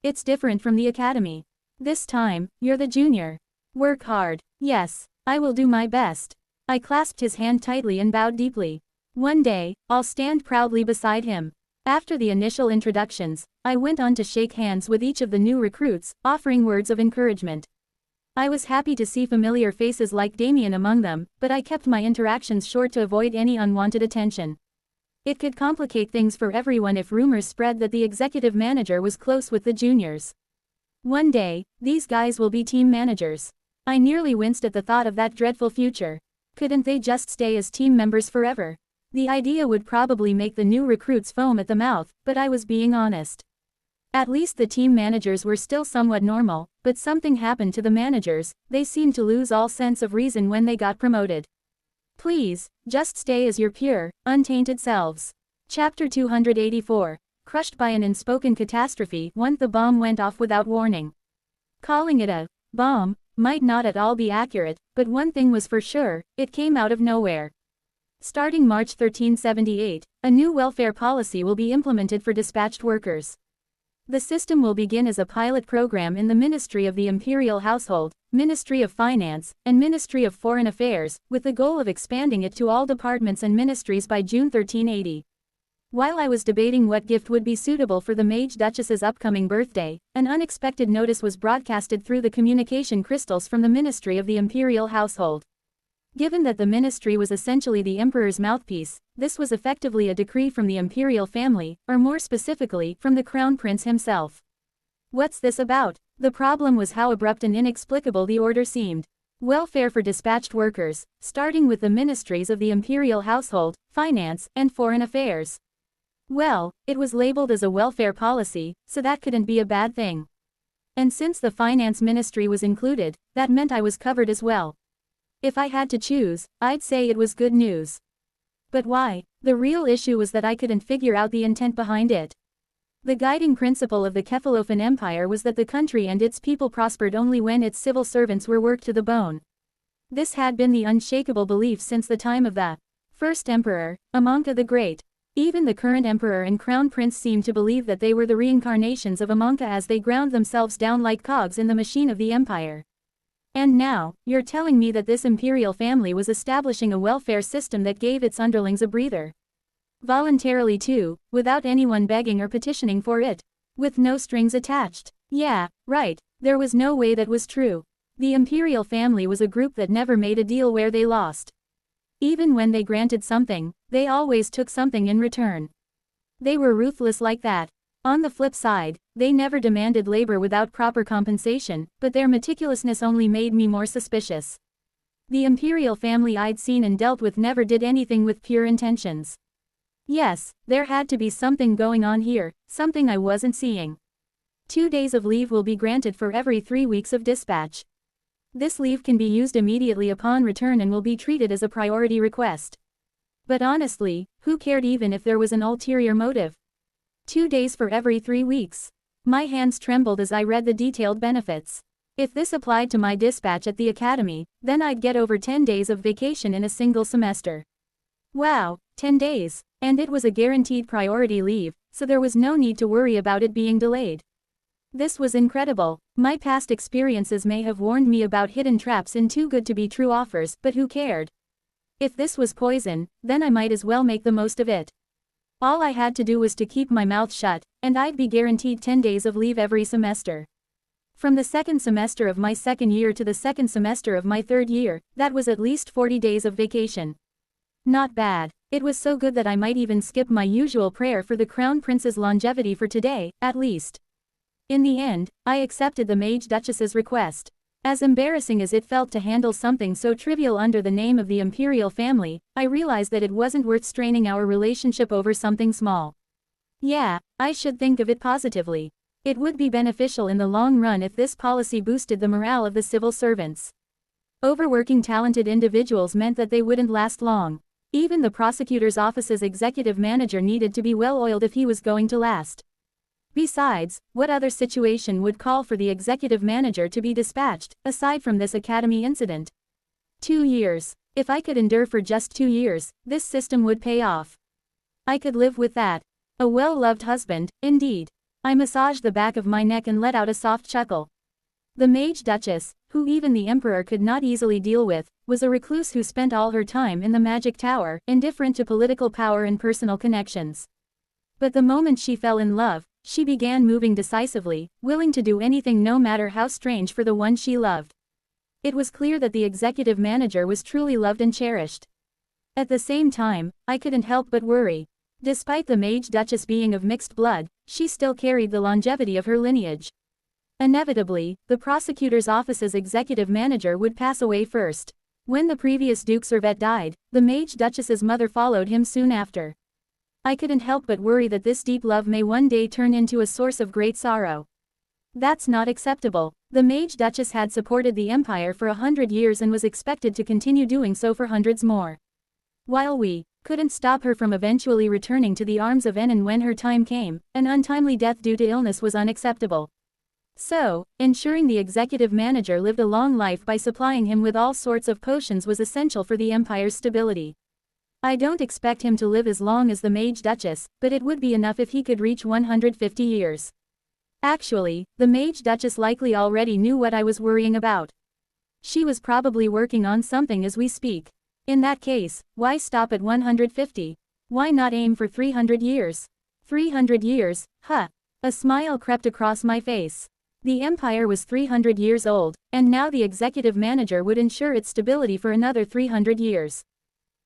It's different from the academy. This time, you're the junior. Work hard. Yes, I will do my best. I clasped his hand tightly and bowed deeply. One day, I'll stand proudly beside him. After the initial introductions, I went on to shake hands with each of the new recruits, offering words of encouragement. I was happy to see familiar faces like Damien among them, but I kept my interactions short to avoid any unwanted attention. It could complicate things for everyone if rumors spread that the executive manager was close with the juniors. One day, these guys will be team managers. I nearly winced at the thought of that dreadful future. Couldn't they just stay as team members forever? The idea would probably make the new recruits foam at the mouth, but I was being honest. At least the team managers were still somewhat normal, but something happened to the managers. They seemed to lose all sense of reason when they got promoted. Please, just stay as your pure, untainted selves. Chapter 284. Crushed by an unspoken catastrophe. The bomb went off without warning. Calling it a bomb might not at all be accurate, but one thing was for sure, it came out of nowhere. Starting March 1378, a new welfare policy will be implemented for dispatched workers. The system will begin as a pilot program in the Ministry of the Imperial Household, Ministry of Finance, and Ministry of Foreign Affairs, with the goal of expanding it to all departments and ministries by June 1380. While I was debating what gift would be suitable for the Mage Duchess's upcoming birthday, an unexpected notice was broadcasted through the communication crystals from the Ministry of the Imperial Household. Given that the ministry was essentially the emperor's mouthpiece, this was effectively a decree from the imperial family, or more specifically, from the crown prince himself. What's this about? The problem was how abrupt and inexplicable the order seemed. Welfare for dispatched workers, starting with the ministries of the imperial household, finance, and foreign affairs. Well, it was labeled as a welfare policy, so that couldn't be a bad thing. And since the finance ministry was included, that meant I was covered as well. If I had to choose, I'd say it was good news. But why? The real issue was that I couldn't figure out the intent behind it. The guiding principle of the Kephalophan Empire was that the country and its people prospered only when its civil servants were worked to the bone. This had been the unshakable belief since the time of the first emperor, Amanka the Great. Even the current emperor and crown prince seemed to believe that they were the reincarnations of Amanka as they ground themselves down like cogs in the machine of the empire. And now, you're telling me that this imperial family was establishing a welfare system that gave its underlings a breather. Voluntarily too, without anyone begging or petitioning for it. With no strings attached. Yeah, right, there was no way that was true. The imperial family was a group that never made a deal where they lost. Even when they granted something, they always took something in return. They were ruthless like that. On the flip side, they never demanded labor without proper compensation, but their meticulousness only made me more suspicious. The imperial family I'd seen and dealt with never did anything with pure intentions. Yes, there had to be something going on here, something I wasn't seeing. 2 days of leave will be granted for every 3 weeks of dispatch. This leave can be used immediately upon return and will be treated as a priority request. But honestly, who cared even if there was an ulterior motive? 2 days for every 3 weeks. My hands trembled as I read the detailed benefits. If this applied to my dispatch at the academy, then I'd get over 10 days of vacation in a single semester. Wow, 10 days. And it was a guaranteed priority leave, so there was no need to worry about it being delayed. This was incredible. My past experiences may have warned me about hidden traps in too good to be true offers, but who cared? If this was poison, then I might as well make the most of it. All I had to do was to keep my mouth shut, and I'd be guaranteed 10 days of leave every semester. From the second semester of my second year to the second semester of my third year, that was at least 40 days of vacation. Not bad. It was so good that I might even skip my usual prayer for the crown prince's longevity for today, at least. In the end, I accepted the Mage Duchess's request. As embarrassing as it felt to handle something so trivial under the name of the imperial family, I realized that it wasn't worth straining our relationship over something small. Yeah, I should think of it positively. It would be beneficial in the long run if this policy boosted the morale of the civil servants. Overworking talented individuals meant that they wouldn't last long. Even the prosecutor's office's executive manager needed to be well-oiled if he was going to last. Besides, what other situation would call for the executive manager to be dispatched, aside from this academy incident? 2 years. If I could endure for just 2 years, this system would pay off. I could live with that. A well-loved husband, indeed. I massaged the back of my neck and let out a soft chuckle. The Mage Duchess, who even the Emperor could not easily deal with, was a recluse who spent all her time in the magic tower, indifferent to political power and personal connections. But the moment she fell in love, she began moving decisively, willing to do anything no matter how strange for the one she loved. It was clear that the executive manager was truly loved and cherished. At the same time, I couldn't help but worry. Despite the Mage Duchess being of mixed blood, she still carried the longevity of her lineage. Inevitably, the prosecutor's office's executive manager would pass away first. When the previous Duke Servet died, the Mage Duchess's mother followed him soon after. I couldn't help but worry that this deep love may one day turn into a source of great sorrow. That's not acceptable. The Mage Duchess had supported the empire for 100 years and was expected to continue doing so for hundreds more. While we couldn't stop her from eventually returning to the arms of Enon when her time came, an untimely death due to illness was unacceptable. So, ensuring the executive manager lived a long life by supplying him with all sorts of potions was essential for the empire's stability. I don't expect him to live as long as the Mage Duchess, but it would be enough if he could reach 150 years. Actually, the Mage Duchess likely already knew what I was worrying about. She was probably working on something as we speak. In that case, why stop at 150? Why not aim for 300 years? 300 years, huh? A smile crept across my face. The empire was 300 years old, and now the executive manager would ensure its stability for another 300 years.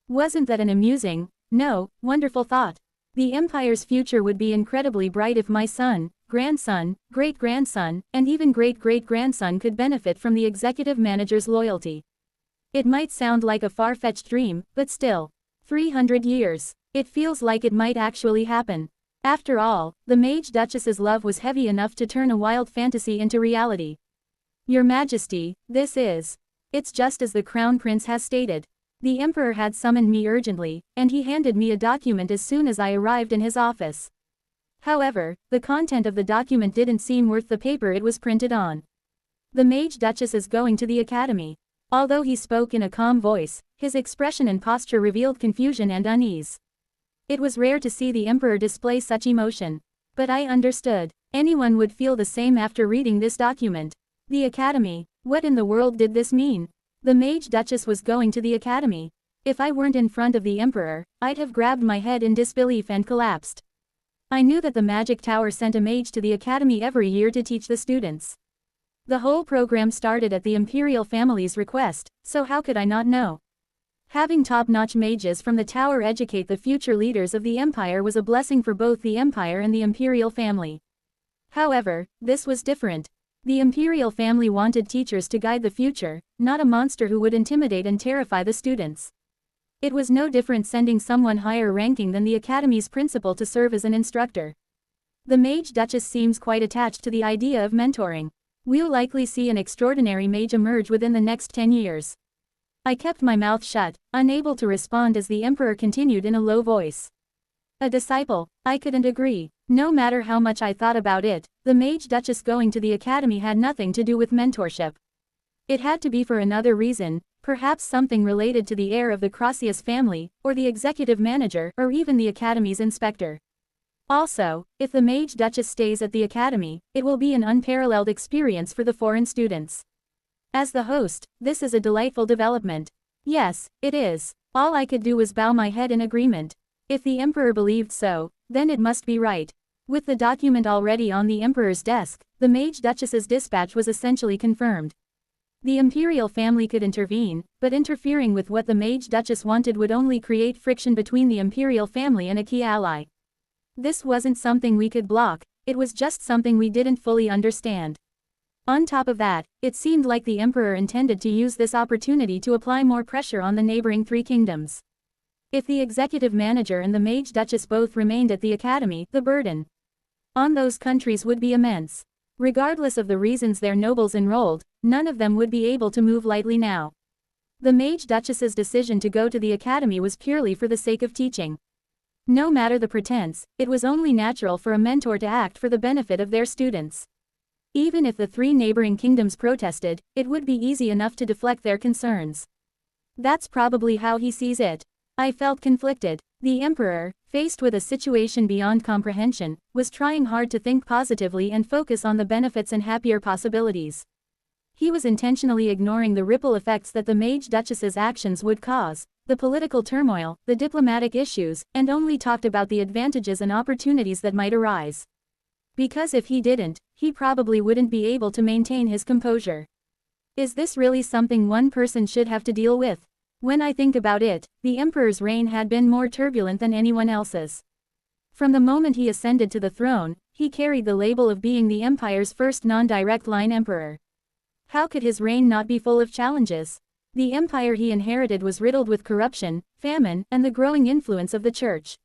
Wasn't that an amusing, no, wonderful thought? The empire's future would be incredibly bright if my son, grandson, great-grandson, and even great-great-grandson could benefit from the executive manager's loyalty. It might sound like a far-fetched dream, but still. 300 years. It feels like it might actually happen. After all, the Mage Duchess's love was heavy enough to turn a wild fantasy into reality. Your Majesty, this is. It's just as the Crown Prince has stated. The Emperor had summoned me urgently, and he handed me a document as soon as I arrived in his office. However, the content of the document didn't seem worth the paper it was printed on. The Mage Duchess is going to the academy. Although he spoke in a calm voice, his expression and posture revealed confusion and unease. It was rare to see the Emperor display such emotion. But I understood. Anyone would feel the same after reading this document. The academy. What in the world did this mean? The Mage Duchess was going to the academy. If I weren't in front of the Emperor, I'd have grabbed my head in disbelief and collapsed. I knew that the Magic Tower sent a mage to the academy every year to teach the students. The whole program started at the imperial family's request, so how could I not know? Having top-notch mages from the tower educate the future leaders of the empire was a blessing for both the empire and the imperial family. However, this was different. The imperial family wanted teachers to guide the future, not a monster who would intimidate and terrify the students. It was no different sending someone higher ranking than the academy's principal to serve as an instructor. The Mage Duchess seems quite attached to the idea of mentoring. We'll likely see an extraordinary mage emerge within the next 10 years. I kept my mouth shut, unable to respond as the Emperor continued in a low voice. A disciple, I couldn't agree. No matter how much I thought about it, the Mage Duchess going to the academy had nothing to do with mentorship. It had to be for another reason, perhaps something related to the heir of the Crossius family, or the executive manager, or even the academy's inspector. Also, if the Mage Duchess stays at the academy, it will be an unparalleled experience for the foreign students. As the host, this is a delightful development. Yes, it is. All I could do was bow my head in agreement. If the Emperor believed so, then it must be right. With the document already on the Emperor's desk, the Mage Duchess's dispatch was essentially confirmed. The imperial family could intervene, but interfering with what the Mage Duchess wanted would only create friction between the imperial family and a key ally. This wasn't something we could block, it was just something we didn't fully understand. On top of that, it seemed like the Emperor intended to use this opportunity to apply more pressure on the neighboring three kingdoms. If the executive manager and the Mage Duchess both remained at the academy, the burden on those countries would be immense. Regardless of the reasons their nobles enrolled, none of them would be able to move lightly now. The Mage Duchess's decision to go to the academy was purely for the sake of teaching. No matter the pretense, it was only natural for a mentor to act for the benefit of their students. Even if the three neighboring kingdoms protested, it would be easy enough to deflect their concerns. That's probably how he sees it. I felt conflicted. The Emperor, faced with a situation beyond comprehension, was trying hard to think positively and focus on the benefits and happier possibilities. He was intentionally ignoring the ripple effects that the Mage Duchess's actions would cause, the political turmoil, the diplomatic issues, and only talked about the advantages and opportunities that might arise. Because if he didn't, he probably wouldn't be able to maintain his composure. Is this really something one person should have to deal with? When I think about it, the Emperor's reign had been more turbulent than anyone else's. From the moment he ascended to the throne, he carried the label of being the Empire's first non-direct line emperor. How could his reign not be full of challenges? The empire he inherited was riddled with corruption, famine, and the growing influence of the church.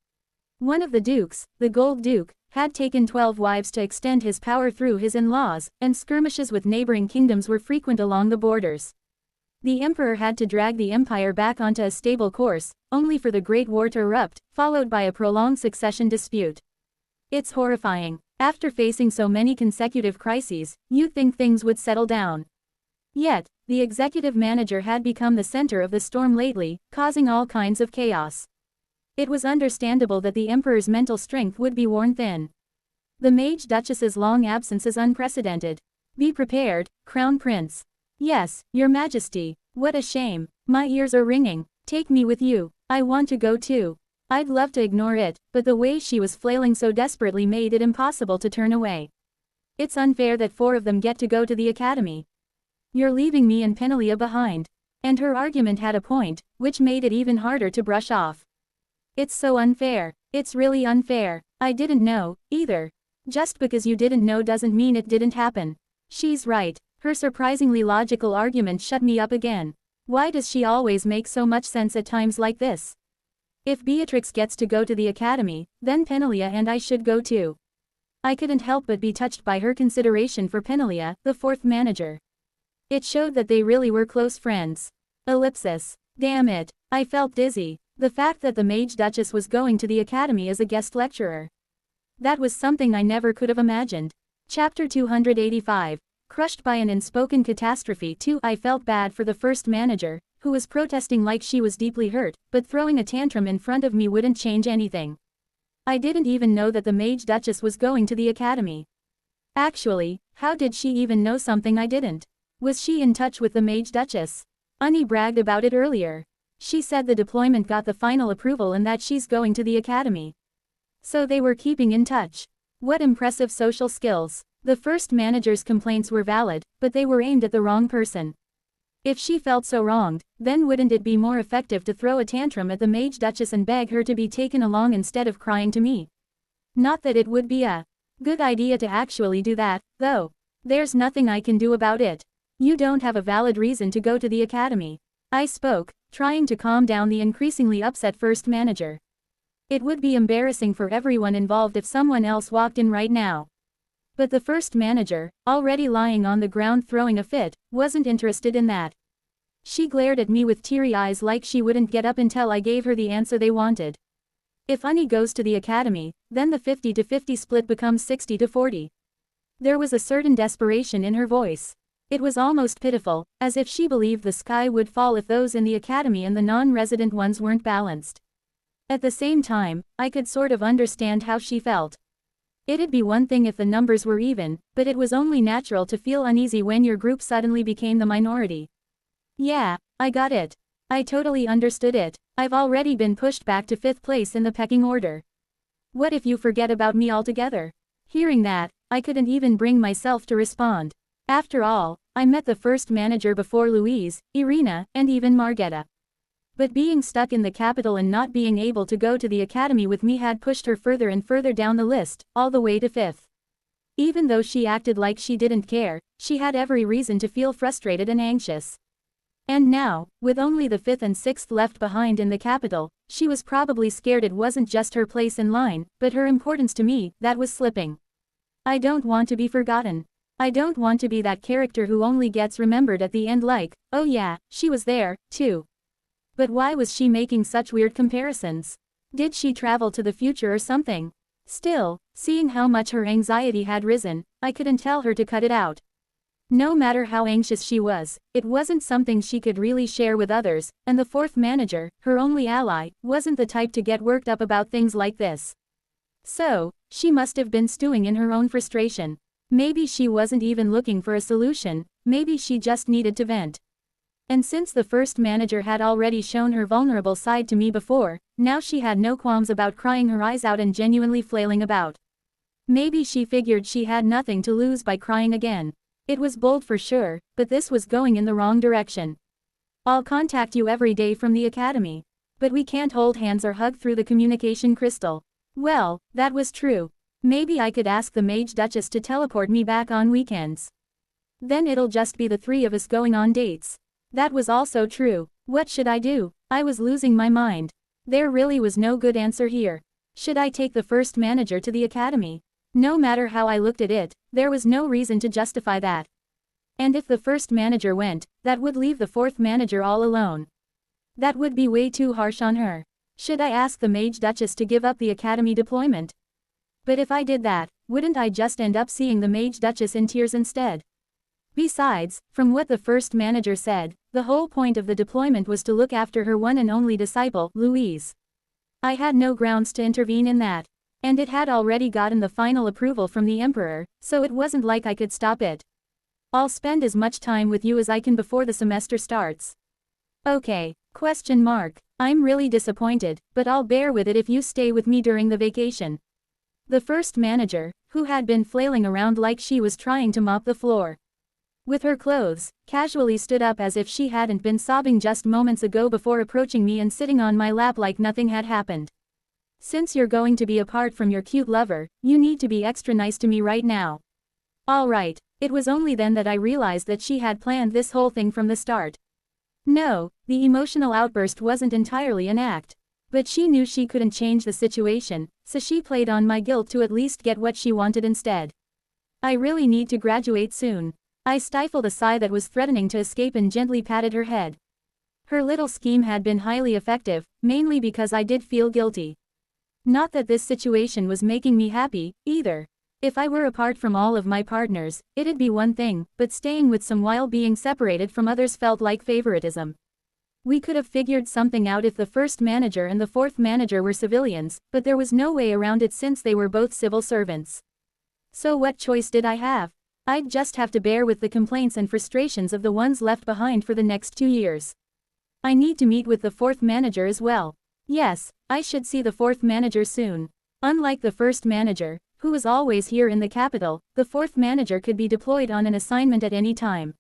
One of the dukes, the Gold Duke, had taken 12 wives to extend his power through his in-laws, and skirmishes with neighboring kingdoms were frequent along the borders. The Emperor had to drag the empire back onto a stable course, only for the Great War to erupt, followed by a prolonged succession dispute. It's horrifying. After facing so many consecutive crises, you'd think things would settle down. Yet, the executive manager had become the center of the storm lately, causing all kinds of chaos. It was understandable that the Emperor's mental strength would be worn thin. The Mage Duchess's long absence is unprecedented. Be prepared, Crown Prince. Yes, Your Majesty. What a shame. My ears are ringing. Take me with you. I want to go too. I'd love to ignore it, but the way she was flailing so desperately made it impossible to turn away. It's unfair that 4 of them get to go to the academy. You're leaving me and Penelia behind. And her argument had a point, which made it even harder to brush off. It's so unfair. It's really unfair. I didn't know, either. Just because you didn't know doesn't mean it didn't happen. She's right. Her surprisingly logical argument shut me up again. Why does she always make so much sense at times like this? If Beatrix gets to go to the academy, then Penelia and I should go too. I couldn't help but be touched by her consideration for Penelia, the fourth manager. It showed that they really were close friends. Ellipsis. Damn it. I felt dizzy. The fact that the Mage Duchess was going to the academy as a guest lecturer. That was something I never could have imagined. Chapter 285. Crushed by an unspoken catastrophe too. I felt bad for the first manager, who was protesting like she was deeply hurt, but throwing a tantrum in front of me wouldn't change anything. I didn't even know that the Mage Duchess was going to the academy. Actually, how did she even know something I didn't? Was she in touch with the Mage Duchess? Unnie bragged about it earlier. She said the deployment got the final approval and that she's going to the academy. So they were keeping in touch. What impressive social skills. The first manager's complaints were valid, but they were aimed at the wrong person. If she felt so wronged, then wouldn't it be more effective to throw a tantrum at the Mage Duchess and beg her to be taken along instead of crying to me? Not that it would be a good idea to actually do that, though. There's nothing I can do about it. You don't have a valid reason to go to the academy. I spoke, trying to calm down the increasingly upset first manager. It would be embarrassing for everyone involved if someone else walked in right now. But the first manager, already lying on the ground throwing a fit, wasn't interested in that. She glared at me with teary eyes like she wouldn't get up until I gave her the answer they wanted. If Unnie goes to the academy, then the 50-50 split becomes 60-40. There was a certain desperation in her voice. It was almost pitiful, as if she believed the sky would fall if those in the academy and the non-resident ones weren't balanced. At the same time, I could sort of understand how she felt. It'd be one thing if the numbers were even, but it was only natural to feel uneasy when your group suddenly became the minority. Yeah, I got it. I totally understood it. I've already been pushed back to 5th place in the pecking order. What if you forget about me altogether? Hearing that, I couldn't even bring myself to respond. After all, I met the first manager before Louise, Irina, and even Margetta. But being stuck in the capital and not being able to go to the academy with me had pushed her further and further down the list, all the way to 5th. Even though she acted like she didn't care, she had every reason to feel frustrated and anxious. And now, with only the 5th and 6th left behind in the capital, she was probably scared it wasn't just her place in line, but her importance to me, that was slipping. I don't want to be forgotten. I don't want to be that character who only gets remembered at the end like, oh yeah, she was there, too. But why was she making such weird comparisons? Did she travel to the future or something? Still, seeing how much her anxiety had risen, I couldn't tell her to cut it out. No matter how anxious she was, it wasn't something she could really share with others, and the fourth manager, her only ally, wasn't the type to get worked up about things like this. So, she must have been stewing in her own frustration. Maybe she wasn't even looking for a solution, maybe she just needed to vent. And since the first manager had already shown her vulnerable side to me before, now she had no qualms about crying her eyes out and genuinely flailing about. Maybe she figured she had nothing to lose by crying again. It was bold for sure, but this was going in the wrong direction. I'll contact you every day from the academy. But we can't hold hands or hug through the communication crystal. Well, that was true. Maybe I could ask the Mage Duchess to teleport me back on weekends. Then it'll just be the 3 of us going on dates. That was also true. What should I do? I was losing my mind. There really was no good answer here. Should I take the first manager to the academy? No matter how I looked at it, there was no reason to justify that. And if the first manager went, that would leave the fourth manager all alone. That would be way too harsh on her. Should I ask the Mage Duchess to give up the academy deployment? But if I did that, wouldn't I just end up seeing the Mage Duchess in tears instead? Besides, from what the first manager said, the whole point of the deployment was to look after her one and only disciple, Louise. I had no grounds to intervene in that. And it had already gotten the final approval from the Emperor, so it wasn't like I could stop it. I'll spend as much time with you as I can before the semester starts. Okay, ? I'm really disappointed, but I'll bear with it if you stay with me during the vacation. The first manager, who had been flailing around like she was trying to mop the floor with her clothes, casually stood up as if she hadn't been sobbing just moments ago before approaching me and sitting on my lap like nothing had happened. Since you're going to be apart from your cute lover, you need to be extra nice to me right now. Alright, it was only then that I realized that she had planned this whole thing from the start. No, the emotional outburst wasn't entirely an act. But she knew she couldn't change the situation, so she played on my guilt to at least get what she wanted instead. I really need to graduate soon. I stifled a sigh that was threatening to escape and gently patted her head. Her little scheme had been highly effective, mainly because I did feel guilty. Not that this situation was making me happy, either. If I were apart from all of my partners, it'd be one thing, but staying with some while being separated from others felt like favoritism. We could have figured something out if the first manager and the fourth manager were civilians, but there was no way around it since they were both civil servants. So what choice did I have? I'd just have to bear with the complaints and frustrations of the ones left behind for the next 2 years. I need to meet with the fourth manager as well. Yes, I should see the fourth manager soon. Unlike the first manager, who was always here in the capital, the fourth manager could be deployed on an assignment at any time.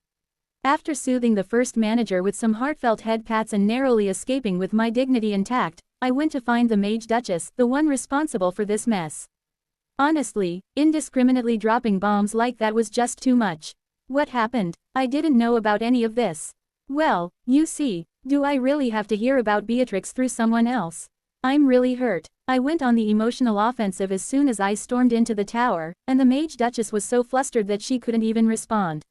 After soothing the first manager with some heartfelt head pats and narrowly escaping with my dignity intact, I went to find the Mage Duchess, the one responsible for this mess. Honestly, indiscriminately dropping bombs like that was just too much. What happened? I didn't know about any of this. Well, you see, do I really have to hear about Beatrix through someone else? I'm really hurt. I went on the emotional offensive as soon as I stormed into the tower, and the Mage Duchess was so flustered that she couldn't even respond.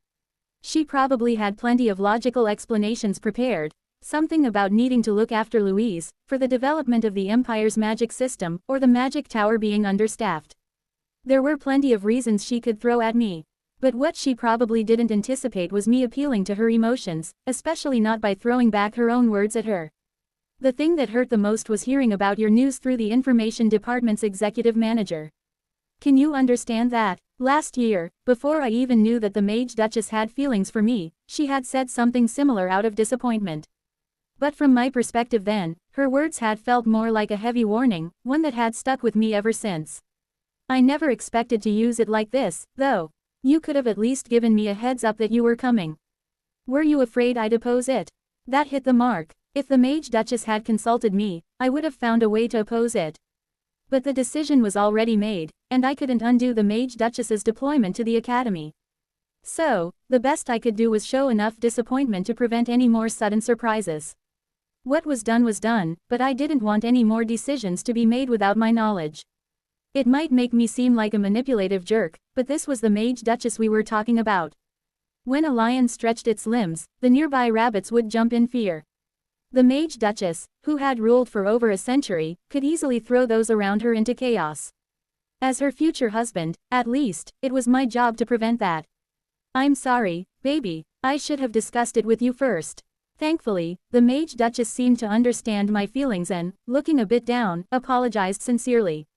She probably had plenty of logical explanations prepared, something about needing to look after Louise, for the development of the Empire's magic system, or the magic tower being understaffed. There were plenty of reasons she could throw at me. But what she probably didn't anticipate was me appealing to her emotions, especially not by throwing back her own words at her. The thing that hurt the most was hearing about your news through the information department's executive manager. Can you understand that? Last year, before I even knew that the Mage Duchess had feelings for me, she had said something similar out of disappointment. But from my perspective then, her words had felt more like a heavy warning, one that had stuck with me ever since. I never expected to use it like this, though. You could have at least given me a heads up that you were coming. Were you afraid I'd oppose it? That hit the mark. If the Mage Duchess had consulted me, I would have found a way to oppose it. But the decision was already made, and I couldn't undo the Mage Duchess's deployment to the academy. So, the best I could do was show enough disappointment to prevent any more sudden surprises. What was done, but I didn't want any more decisions to be made without my knowledge. It might make me seem like a manipulative jerk, but this was the Mage Duchess we were talking about. When a lion stretched its limbs, the nearby rabbits would jump in fear. The Mage Duchess, who had ruled for over a century, could easily throw those around her into chaos. As her future husband, at least, it was my job to prevent that. I'm sorry, baby, I should have discussed it with you first. Thankfully, the Mage Duchess seemed to understand my feelings and, looking a bit down, apologized sincerely.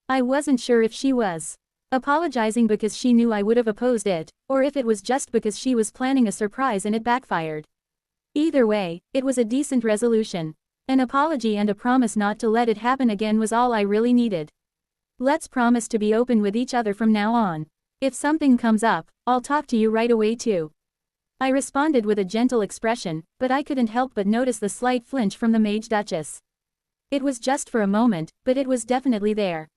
I wasn't sure if she was apologizing because she knew I would have opposed it, or if it was just because she was planning a surprise and it backfired. Either way, it was a decent resolution. An apology and a promise not to let it happen again was all I really needed. Let's promise to be open with each other from now on. If something comes up, I'll talk to you right away too. I responded with a gentle expression, but I couldn't help but notice the slight flinch from the Mage Duchess. It was just for a moment, but it was definitely there.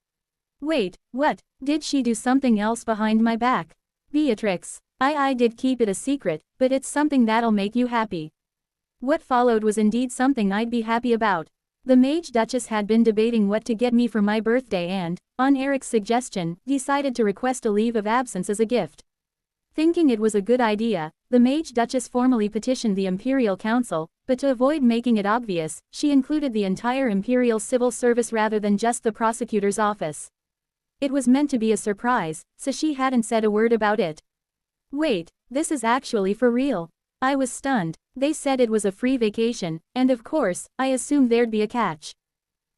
Wait, what? Did she do something else behind my back? Beatrix, I did keep it a secret, but it's something that'll make you happy. What followed was indeed something I'd be happy about. The Mage Duchess had been debating what to get me for my birthday and, on Eric's suggestion, decided to request a leave of absence as a gift. Thinking it was a good idea, the Mage Duchess formally petitioned the Imperial Council, but to avoid making it obvious, she included the entire Imperial Civil Service rather than just the prosecutor's office. It was meant to be a surprise, so she hadn't said a word about it. Wait, this is actually for real. I was stunned. They said it was a free vacation, and of course, I assumed there'd be a catch.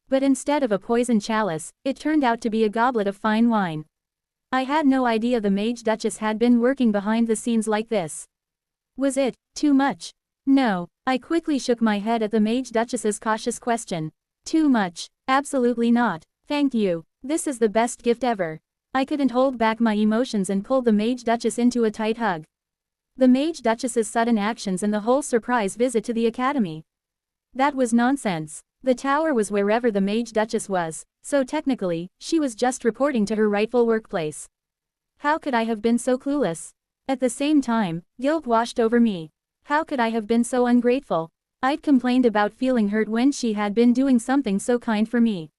But instead of a poison chalice, it turned out to be a goblet of fine wine. I had no idea the Mage Duchess had been working behind the scenes like this. Was it too much? No, I quickly shook my head at the Mage Duchess's cautious question. Too much? Absolutely not. Thank you. This is the best gift ever. I couldn't hold back my emotions and pulled the Mage Duchess into a tight hug. The Mage Duchess's sudden actions and the whole surprise visit to the academy. That was nonsense. The tower was wherever the Mage Duchess was, so technically, she was just reporting to her rightful workplace. How could I have been so clueless? At the same time, guilt washed over me. How could I have been so ungrateful? I'd complained about feeling hurt when she had been doing something so kind for me.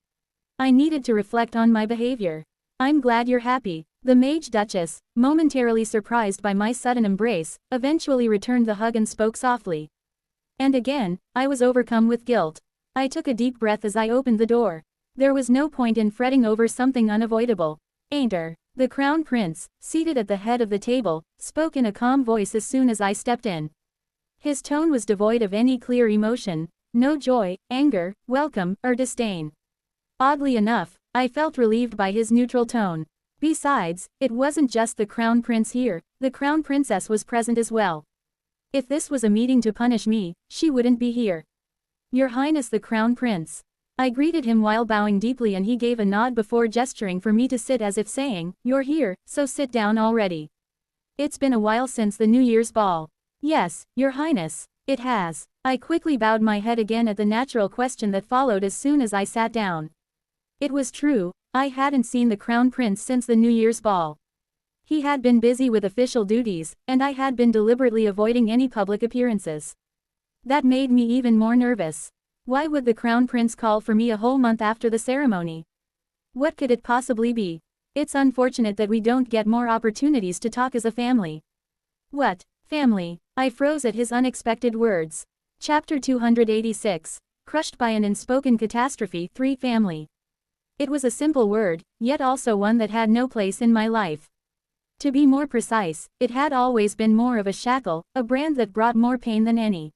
I needed to reflect on my behavior. I'm glad you're happy. The Mage Duchess, momentarily surprised by my sudden embrace, eventually returned the hug and spoke softly. And again, I was overcome with guilt. I took a deep breath as I opened the door. There was no point in fretting over something unavoidable. Ain't the Crown Prince, seated at the head of the table, spoke in a calm voice as soon as I stepped in. His tone was devoid of any clear emotion, no joy, anger, welcome, or disdain. Oddly enough, I felt relieved by his neutral tone. Besides, it wasn't just the Crown Prince here, the Crown Princess was present as well. If this was a meeting to punish me, she wouldn't be here. Your Highness the Crown Prince. I greeted him while bowing deeply, and he gave a nod before gesturing for me to sit, as if saying, "You're here, so sit down already." It's been a while since the New Year's ball. Yes, Your Highness, it has. I quickly bowed my head again at the natural question that followed as soon as I sat down. It was true, I hadn't seen the Crown Prince since the New Year's ball. He had been busy with official duties, and I had been deliberately avoiding any public appearances. That made me even more nervous. Why would the Crown Prince call for me a whole month after the ceremony? What could it possibly be? It's unfortunate that we don't get more opportunities to talk as a family. What? Family? I froze at his unexpected words. Chapter 286. Crushed by an unspoken catastrophe. 3. Family. It was a simple word, yet also one that had no place in my life. To be more precise, it had always been more of a shackle, a brand that brought more pain than any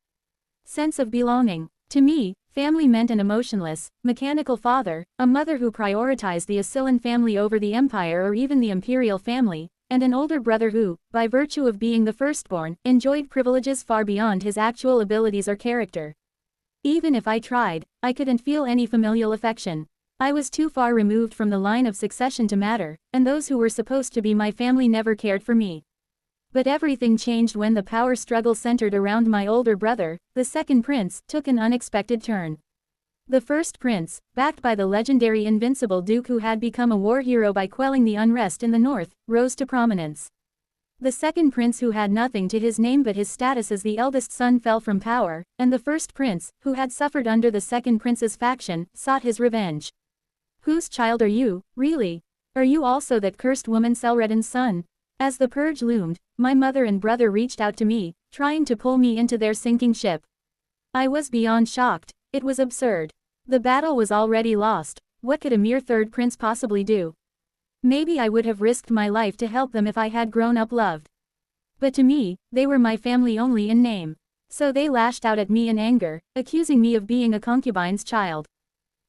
sense of belonging. To me, family meant an emotionless, mechanical father, a mother who prioritized the Asyllan family over the Empire or even the Imperial family, and an older brother who, by virtue of being the firstborn, enjoyed privileges far beyond his actual abilities or character. Even if I tried, I couldn't feel any familial affection. I was too far removed from the line of succession to matter, and those who were supposed to be my family never cared for me. But everything changed when the power struggle centered around my older brother, the second prince, took an unexpected turn. The first prince, backed by the legendary Invincible Duke who had become a war hero by quelling the unrest in the north, rose to prominence. The second prince, who had nothing to his name but his status as the eldest son, fell from power, and the first prince, who had suffered under the second prince's faction, sought his revenge. Whose child are you, really? Are you also that cursed woman Selredin's son? As the purge loomed, my mother and brother reached out to me, trying to pull me into their sinking ship. I was beyond shocked. It was absurd. The battle was already lost. What could a mere third prince possibly do? Maybe I would have risked my life to help them if I had grown up loved. But to me, they were my family only in name. So they lashed out at me in anger, accusing me of being a concubine's child.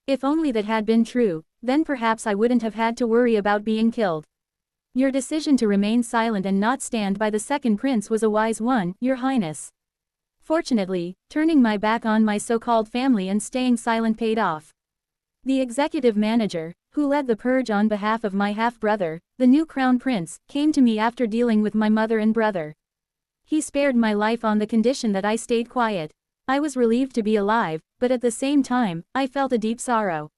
If only that had been true, then perhaps I wouldn't have had to worry about being killed. Your decision to remain silent and not stand by the second prince was a wise one, Your Highness. Fortunately, turning my back on my so-called family and staying silent paid off. The executive manager, who led the purge on behalf of my half-brother, the new crown prince, came to me after dealing with my mother and brother. He spared my life on the condition that I stayed quiet. I was relieved to be alive, but at the same time, I felt a deep sorrow.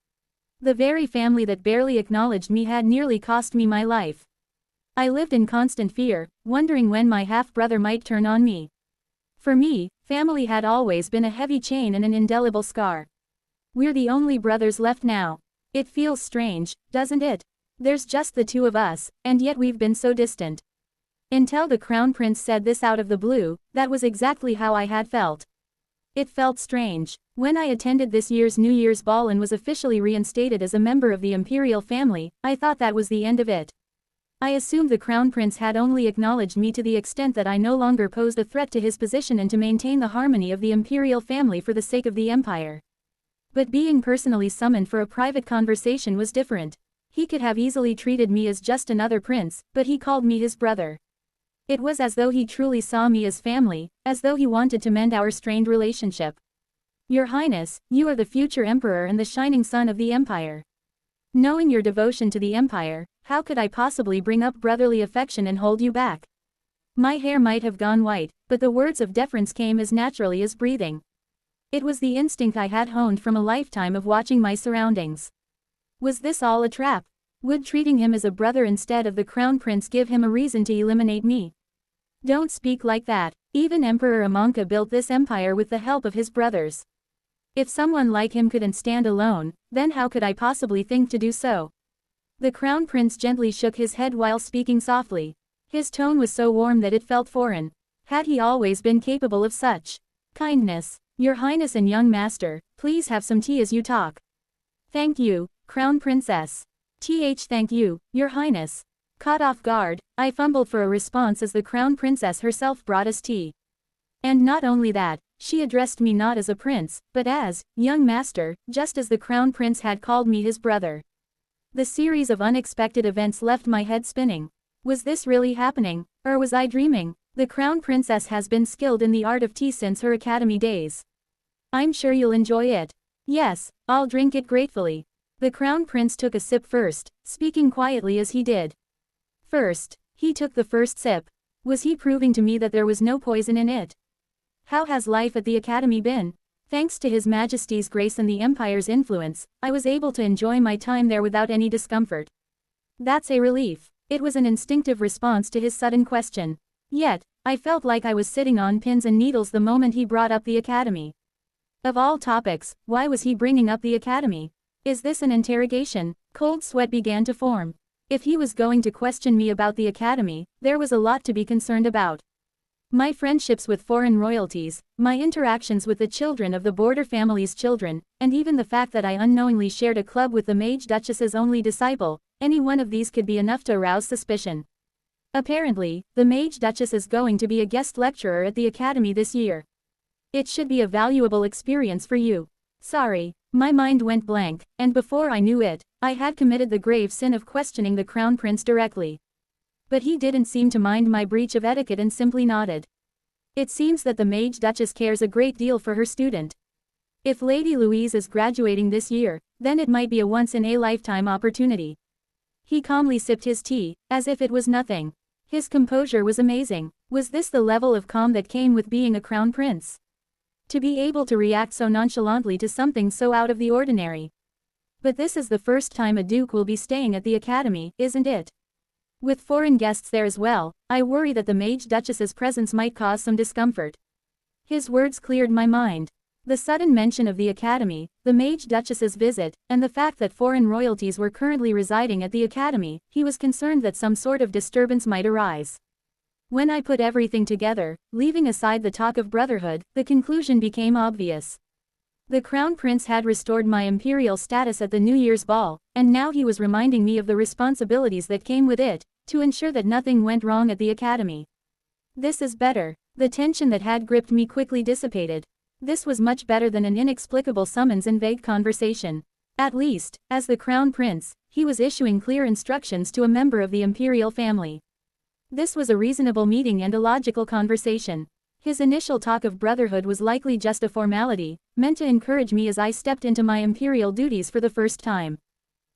The very family that barely acknowledged me had nearly cost me my life. I lived in constant fear, wondering when my half-brother might turn on me. For me, family had always been a heavy chain and an indelible scar. We're the only brothers left now. It feels strange, doesn't it? There's just the two of us, and yet we've been so distant. Until the Crown Prince said this out of the blue, that was exactly how I had felt. It felt strange. When I attended this year's New Year's ball and was officially reinstated as a member of the Imperial family, I thought that was the end of it. I assumed the Crown Prince had only acknowledged me to the extent that I no longer posed a threat to his position and to maintain the harmony of the Imperial family for the sake of the Empire. But being personally summoned for a private conversation was different. He could have easily treated me as just another prince, but he called me his brother. It was as though he truly saw me as family, as though he wanted to mend our strained relationship. Your Highness, you are the future emperor and the shining sun of the Empire. Knowing your devotion to the Empire, how could I possibly bring up brotherly affection and hold you back? My hair might have gone white, but the words of deference came as naturally as breathing. It was the instinct I had honed from a lifetime of watching my surroundings. Was this all a trap? Would treating him as a brother instead of the Crown Prince give him a reason to eliminate me? Don't speak like that. Even Emperor Amonka built this empire with the help of his brothers. If someone like him couldn't stand alone, then how could I possibly think to do so? The Crown Prince gently shook his head while speaking softly. His tone was so warm that it felt foreign. Had he always been capable of such kindness? Your Highness and young master, please have some tea as you talk. Thank you, Crown Princess. Thank you, Your Highness. Caught off guard, I fumbled for a response as the Crown Princess herself brought us tea. And not only that, she addressed me not as a prince, but as, young master, just as the Crown Prince had called me his brother. The series of unexpected events left my head spinning. Was this really happening, or was I dreaming? The Crown Princess has been skilled in the art of tea since her academy days. I'm sure you'll enjoy it. Yes, I'll drink it gratefully. The Crown Prince took a sip first, speaking quietly as he did. First, he took the first sip. Was he proving to me that there was no poison in it? How has life at the academy been? Thanks to His Majesty's grace and the Empire's influence, I was able to enjoy my time there without any discomfort. That's a relief. It was an instinctive response to his sudden question. Yet, I felt like I was sitting on pins and needles the moment he brought up the academy. Of all topics, why was he bringing up the academy? Is this an interrogation? Cold sweat began to form. If he was going to question me about the academy, there was a lot to be concerned about. My friendships with foreign royalties, my interactions with the children of the border family's children, and even the fact that I unknowingly shared a club with the Mage Duchess's only disciple, any one of these could be enough to arouse suspicion. Apparently, the Mage Duchess is going to be a guest lecturer at the academy this year. It should be a valuable experience for you. Sorry, my mind went blank, and before I knew it, I had committed the grave sin of questioning the Crown Prince directly. But he didn't seem to mind my breach of etiquette and simply nodded. It seems that the Mage Duchess cares a great deal for her student. If Lady Louise is graduating this year, then it might be a once-in-a-lifetime opportunity. He calmly sipped his tea, as if it was nothing. His composure was amazing. Was this the level of calm that came with being a crown prince? To be able to react so nonchalantly to something so out of the ordinary. But this is the first time a duke will be staying at the academy, isn't it? With foreign guests there as well, I worry that the Mage Duchess's presence might cause some discomfort. His words cleared my mind. The sudden mention of the academy, the Mage Duchess's visit, and the fact that foreign royalties were currently residing at the academy, he was concerned that some sort of disturbance might arise. When I put everything together, leaving aside the talk of brotherhood, the conclusion became obvious. The Crown Prince had restored my imperial status at the New Year's ball, and now he was reminding me of the responsibilities that came with it, to ensure that nothing went wrong at the academy. This is better. The tension that had gripped me quickly dissipated. This was much better than an inexplicable summons and vague conversation. At least, as the Crown Prince, he was issuing clear instructions to a member of the imperial family. This was a reasonable meeting and a logical conversation. His initial talk of brotherhood was likely just a formality, meant to encourage me as I stepped into my imperial duties for the first time.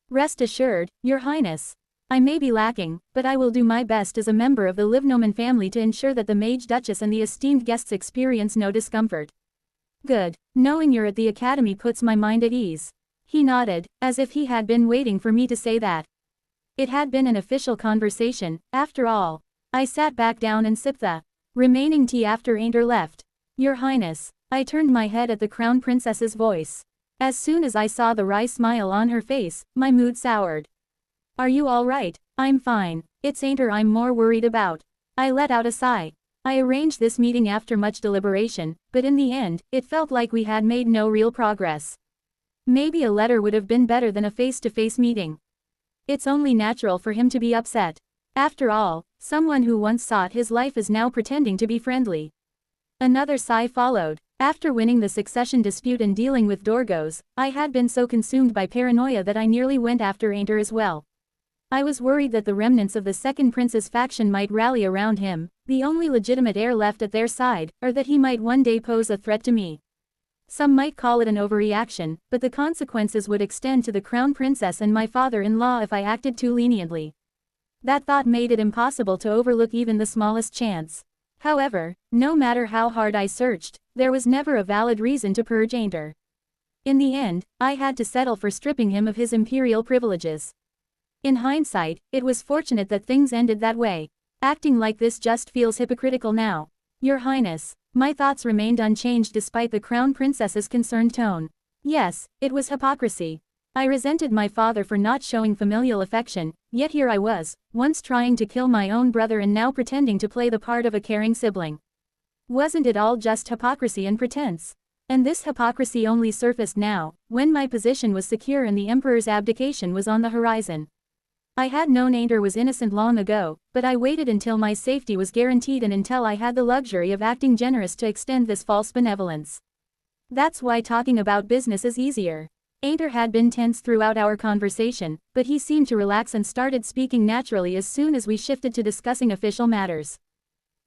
Rest assured, Your Highness. I may be lacking, but I will do my best as a member of the Livnoman family to ensure that the Mage Duchess and the esteemed guests experience no discomfort. Good. Knowing you're at the academy puts my mind at ease. He nodded, as if he had been waiting for me to say that. It had been an official conversation, after all. I sat back down and sipped the remaining tea after Ainter left. Your Highness. I turned my head at the Crown Princess's voice. As soon as I saw the wry smile on her face, my mood soured. Are you all right? I'm fine. It's Ainter I'm more worried about. I let out a sigh. I arranged this meeting after much deliberation, but in the end, it felt like we had made no real progress. Maybe a letter would have been better than a face-to-face meeting. It's only natural for him to be upset. After all, someone who once sought his life is now pretending to be friendly. Another sigh followed. After winning the succession dispute and dealing with Dorgos, I had been so consumed by paranoia that I nearly went after Ainter as well. I was worried that the remnants of the second prince's faction might rally around him, the only legitimate heir left at their side, or that he might one day pose a threat to me. Some might call it an overreaction, but the consequences would extend to the Crown Princess and my father-in-law if I acted too leniently. That thought made it impossible to overlook even the smallest chance. However, no matter how hard I searched, there was never a valid reason to purge Ainter. In the end, I had to settle for stripping him of his imperial privileges. In hindsight, it was fortunate that things ended that way. Acting like this just feels hypocritical now. Your Highness. My thoughts remained unchanged despite the Crown Princess's concerned tone. Yes, it was hypocrisy. I resented my father for not showing familial affection, yet here I was, once trying to kill my own brother and now pretending to play the part of a caring sibling. Wasn't it all just hypocrisy and pretense? And this hypocrisy only surfaced now, when my position was secure and the emperor's abdication was on the horizon. I had known Ainter was innocent long ago, but I waited until my safety was guaranteed and until I had the luxury of acting generous to extend this false benevolence. That's why talking about business is easier. Ainter had been tense throughout our conversation, but he seemed to relax and started speaking naturally as soon as we shifted to discussing official matters.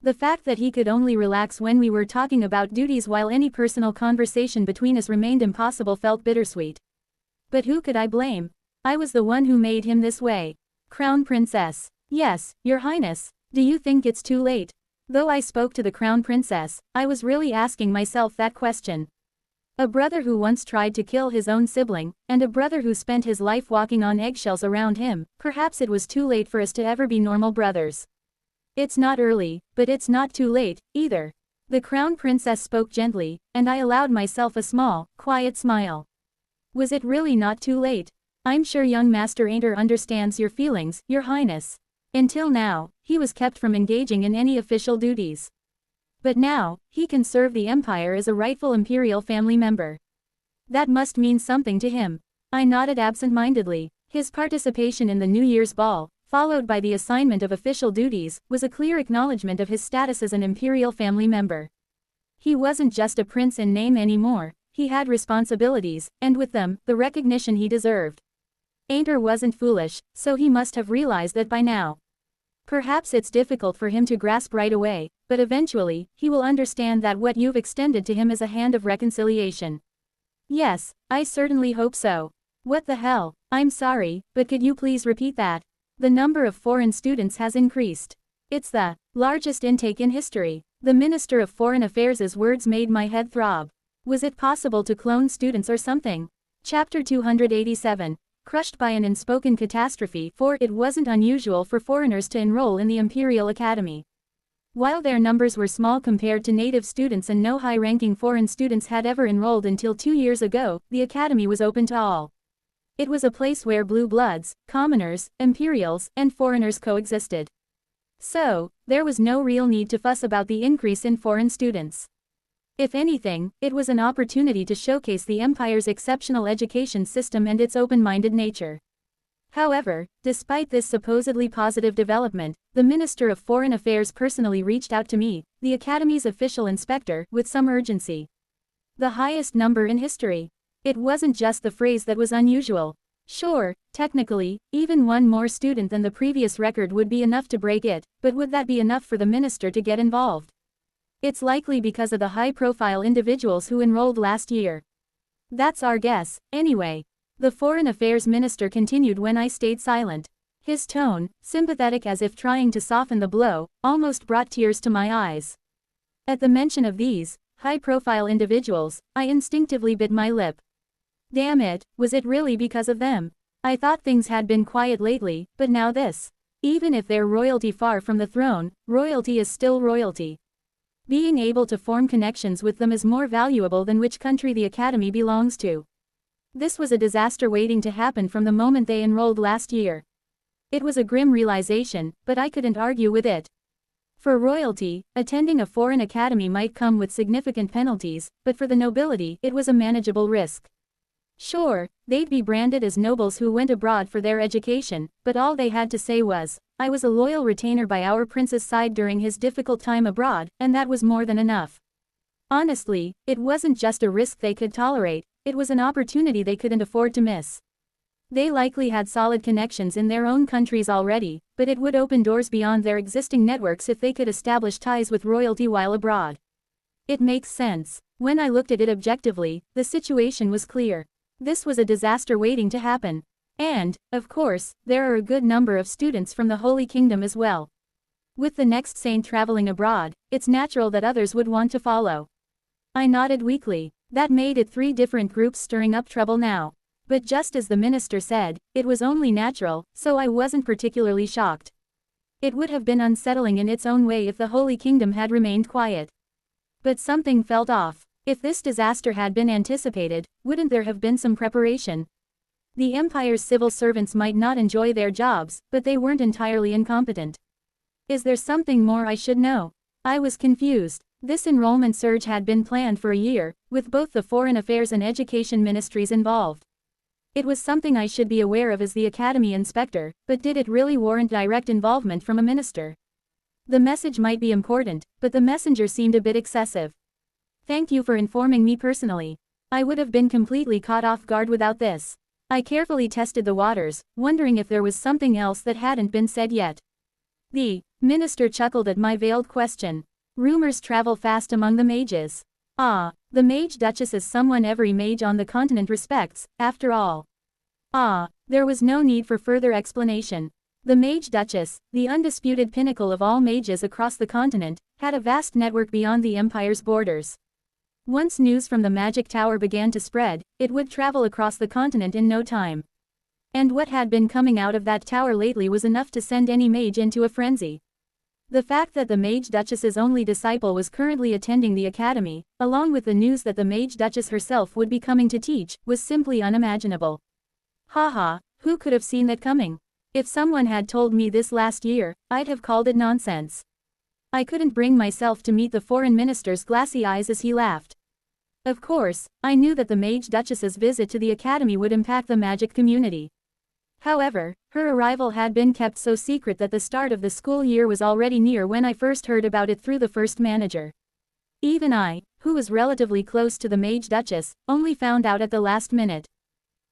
The fact that he could only relax when we were talking about duties while any personal conversation between us remained impossible felt bittersweet. But who could I blame? I was the one who made him this way. Crown Princess. Yes, Your Highness. Do you think it's too late? Though I spoke to the Crown Princess, I was really asking myself that question. A brother who once tried to kill his own sibling, and a brother who spent his life walking on eggshells around him, perhaps it was too late for us to ever be normal brothers. It's not early, but it's not too late, either. The Crown Princess spoke gently, and I allowed myself a small, quiet smile. Was it really not too late? I'm sure young Master Ainter understands your feelings, Your Highness. Until now, he was kept from engaging in any official duties. But now, he can serve the Empire as a rightful imperial family member. That must mean something to him. I nodded absent-mindedly. His participation in the New Year's ball, followed by the assignment of official duties, was a clear acknowledgement of his status as an imperial family member. He wasn't just a prince in name anymore, he had responsibilities, and with them, the recognition he deserved. Ainter wasn't foolish, so he must have realized that by now. Perhaps it's difficult for him to grasp right away, but eventually, he will understand that what you've extended to him is a hand of reconciliation. Yes, I certainly hope so. What the hell? I'm sorry, but could you please repeat that? The number of foreign students has increased. It's the largest intake in history. The Minister of Foreign Affairs' words made my head throb. Was it possible to clone students or something? Chapter 287. Crushed by an unspoken catastrophe, for it wasn't unusual for foreigners to enroll in the Imperial Academy. While their numbers were small compared to native students and no high-ranking foreign students had ever enrolled until 2 years ago, the academy was open to all. It was a place where blue bloods, commoners, Imperials, and foreigners coexisted. So, there was no real need to fuss about the increase in foreign students. If anything, it was an opportunity to showcase the Empire's exceptional education system and its open-minded nature. However, despite this supposedly positive development, the Minister of Foreign Affairs personally reached out to me, the Academy's official inspector, with some urgency. The highest number in history. It wasn't just the phrase that was unusual. Sure, technically, even one more student than the previous record would be enough to break it, but would that be enough for the minister to get involved? It's likely because of the high-profile individuals who enrolled last year. That's our guess, anyway. The Foreign Affairs Minister continued when I stayed silent. His tone, sympathetic as if trying to soften the blow, almost brought tears to my eyes. At the mention of these high-profile individuals, I instinctively bit my lip. Damn it, was it really because of them? I thought things had been quiet lately, but now this. Even if they're royalty far from the throne, royalty is still royalty. Being able to form connections with them is more valuable than which country the academy belongs to. This was a disaster waiting to happen from the moment they enrolled last year. It was a grim realization, but I couldn't argue with it. For royalty, attending a foreign academy might come with significant penalties, but for the nobility, it was a manageable risk. Sure, they'd be branded as nobles who went abroad for their education, but all they had to say was, I was a loyal retainer by our prince's side during his difficult time abroad, and that was more than enough. Honestly, it wasn't just a risk they could tolerate, it was an opportunity they couldn't afford to miss. They likely had solid connections in their own countries already, but it would open doors beyond their existing networks if they could establish ties with royalty while abroad. It makes sense. When I looked at it objectively, the situation was clear. This was a disaster waiting to happen. And, of course, there are a good number of students from the Holy Kingdom as well. With the next saint traveling abroad, it's natural that others would want to follow. I nodded weakly. That made it 3 different groups stirring up trouble now. But just as the minister said, it was only natural, so I wasn't particularly shocked. It would have been unsettling in its own way if the Holy Kingdom had remained quiet. But something felt off. If this disaster had been anticipated, wouldn't there have been some preparation? The Empire's civil servants might not enjoy their jobs, but they weren't entirely incompetent. Is there something more I should know? I was confused. This enrollment surge had been planned for a year, with both the Foreign Affairs and Education ministries involved. It was something I should be aware of as the Academy inspector, but did it really warrant direct involvement from a minister? The message might be important, but the messenger seemed a bit excessive. Thank you for informing me personally. I would have been completely caught off guard without this. I carefully tested the waters, wondering if there was something else that hadn't been said yet. The minister chuckled at my veiled question. Rumors travel fast among the mages. Ah, the Mage Duchess is someone every mage on the continent respects, after all. Ah, there was no need for further explanation. The Mage Duchess, the undisputed pinnacle of all mages across the continent, had a vast network beyond the Empire's borders. Once news from the Magic Tower began to spread, it would travel across the continent in no time. And what had been coming out of that tower lately was enough to send any mage into a frenzy. The fact that the Mage Duchess's only disciple was currently attending the academy, along with the news that the Mage Duchess herself would be coming to teach, was simply unimaginable. Haha, who could have seen that coming? If someone had told me this last year, I'd have called it nonsense. I couldn't bring myself to meet the foreign minister's glassy eyes as he laughed. Of course, I knew that the Mage Duchess's visit to the academy would impact the magic community. However, her arrival had been kept so secret that the start of the school year was already near when I first heard about it through the first manager. Even I, who was relatively close to the Mage Duchess, only found out at the last minute.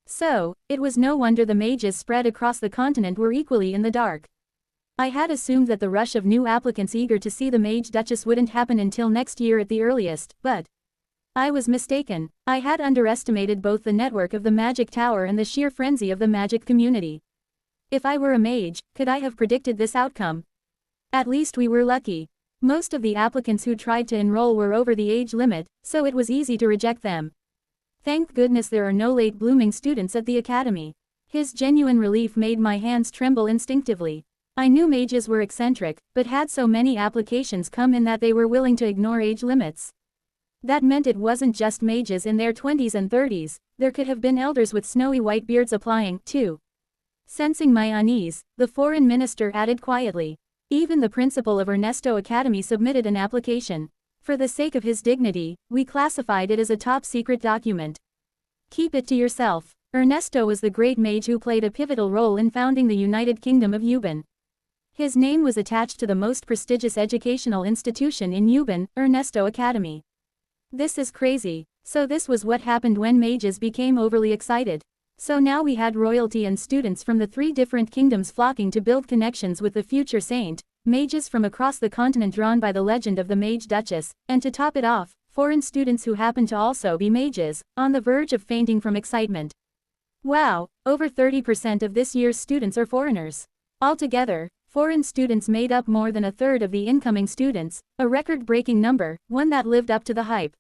So, it was no wonder the mages spread across the continent were equally in the dark. I had assumed that the rush of new applicants eager to see the Mage Duchess wouldn't happen until next year at the earliest, but I was mistaken. I had underestimated both the network of the Magic Tower and the sheer frenzy of the magic community. If I were a mage, could I have predicted this outcome? At least we were lucky. Most of the applicants who tried to enroll were over the age limit, so it was easy to reject them. Thank goodness there are no late-blooming students at the academy. His genuine relief made my hands tremble instinctively. I knew mages were eccentric, but had so many applications come in that they were willing to ignore age limits. That meant it wasn't just mages in their 20s and 30s, there could have been elders with snowy white beards applying, too. Sensing my unease, the foreign minister added quietly. Even the principal of Ernesto Academy submitted an application. For the sake of his dignity, we classified it as a top-secret document. Keep it to yourself. Ernesto was the great mage who played a pivotal role in founding the United Kingdom of Yuban. His name was attached to the most prestigious educational institution in Yuban, Ernesto Academy. This is crazy. So this was what happened when mages became overly excited. So now we had royalty and students from the 3 different kingdoms flocking to build connections with the future saint, mages from across the continent drawn by the legend of the Mage Duchess, and to top it off, foreign students who happened to also be mages, on the verge of fainting from excitement. Wow, over 30% of this year's students are foreigners. Altogether, foreign students made up more than a third of the incoming students, a record-breaking number, one that lived up to the hype.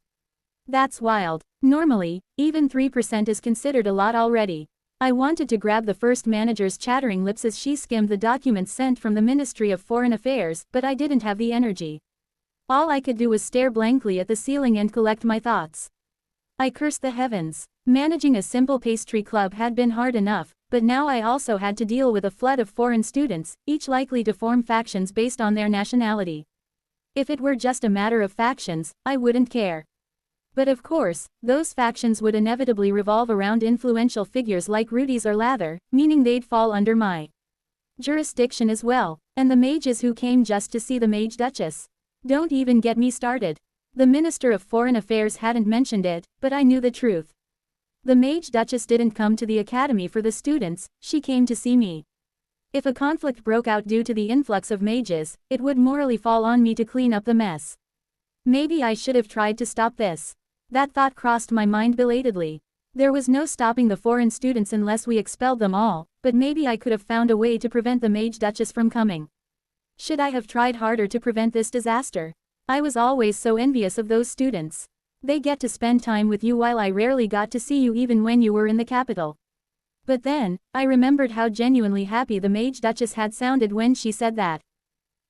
That's wild. Normally, even 3% is considered a lot already. I wanted to grab the first manager's chattering lips as she skimmed the documents sent from the Ministry of Foreign Affairs, but I didn't have the energy. All I could do was stare blankly at the ceiling and collect my thoughts. I cursed the heavens. Managing a simple pastry club had been hard enough, but now I also had to deal with a flood of foreign students, each likely to form factions based on their nationality. If it were just a matter of factions, I wouldn't care. But of course, those factions would inevitably revolve around influential figures like Rudy's or Lather, meaning they'd fall under my jurisdiction as well. And the mages who came just to see the Mage Duchess. Don't even get me started. The Minister of Foreign Affairs hadn't mentioned it, but I knew the truth. The Mage Duchess didn't come to the academy for the students, she came to see me. If a conflict broke out due to the influx of mages, it would morally fall on me to clean up the mess. Maybe I should have tried to stop this. That thought crossed my mind belatedly. There was no stopping the foreign students unless we expelled them all, but maybe I could have found a way to prevent the Mage Duchess from coming. Should I have tried harder to prevent this disaster? I was always so envious of those students. They get to spend time with you while I rarely got to see you even when you were in the capital. But then, I remembered how genuinely happy the Mage Duchess had sounded when she said that.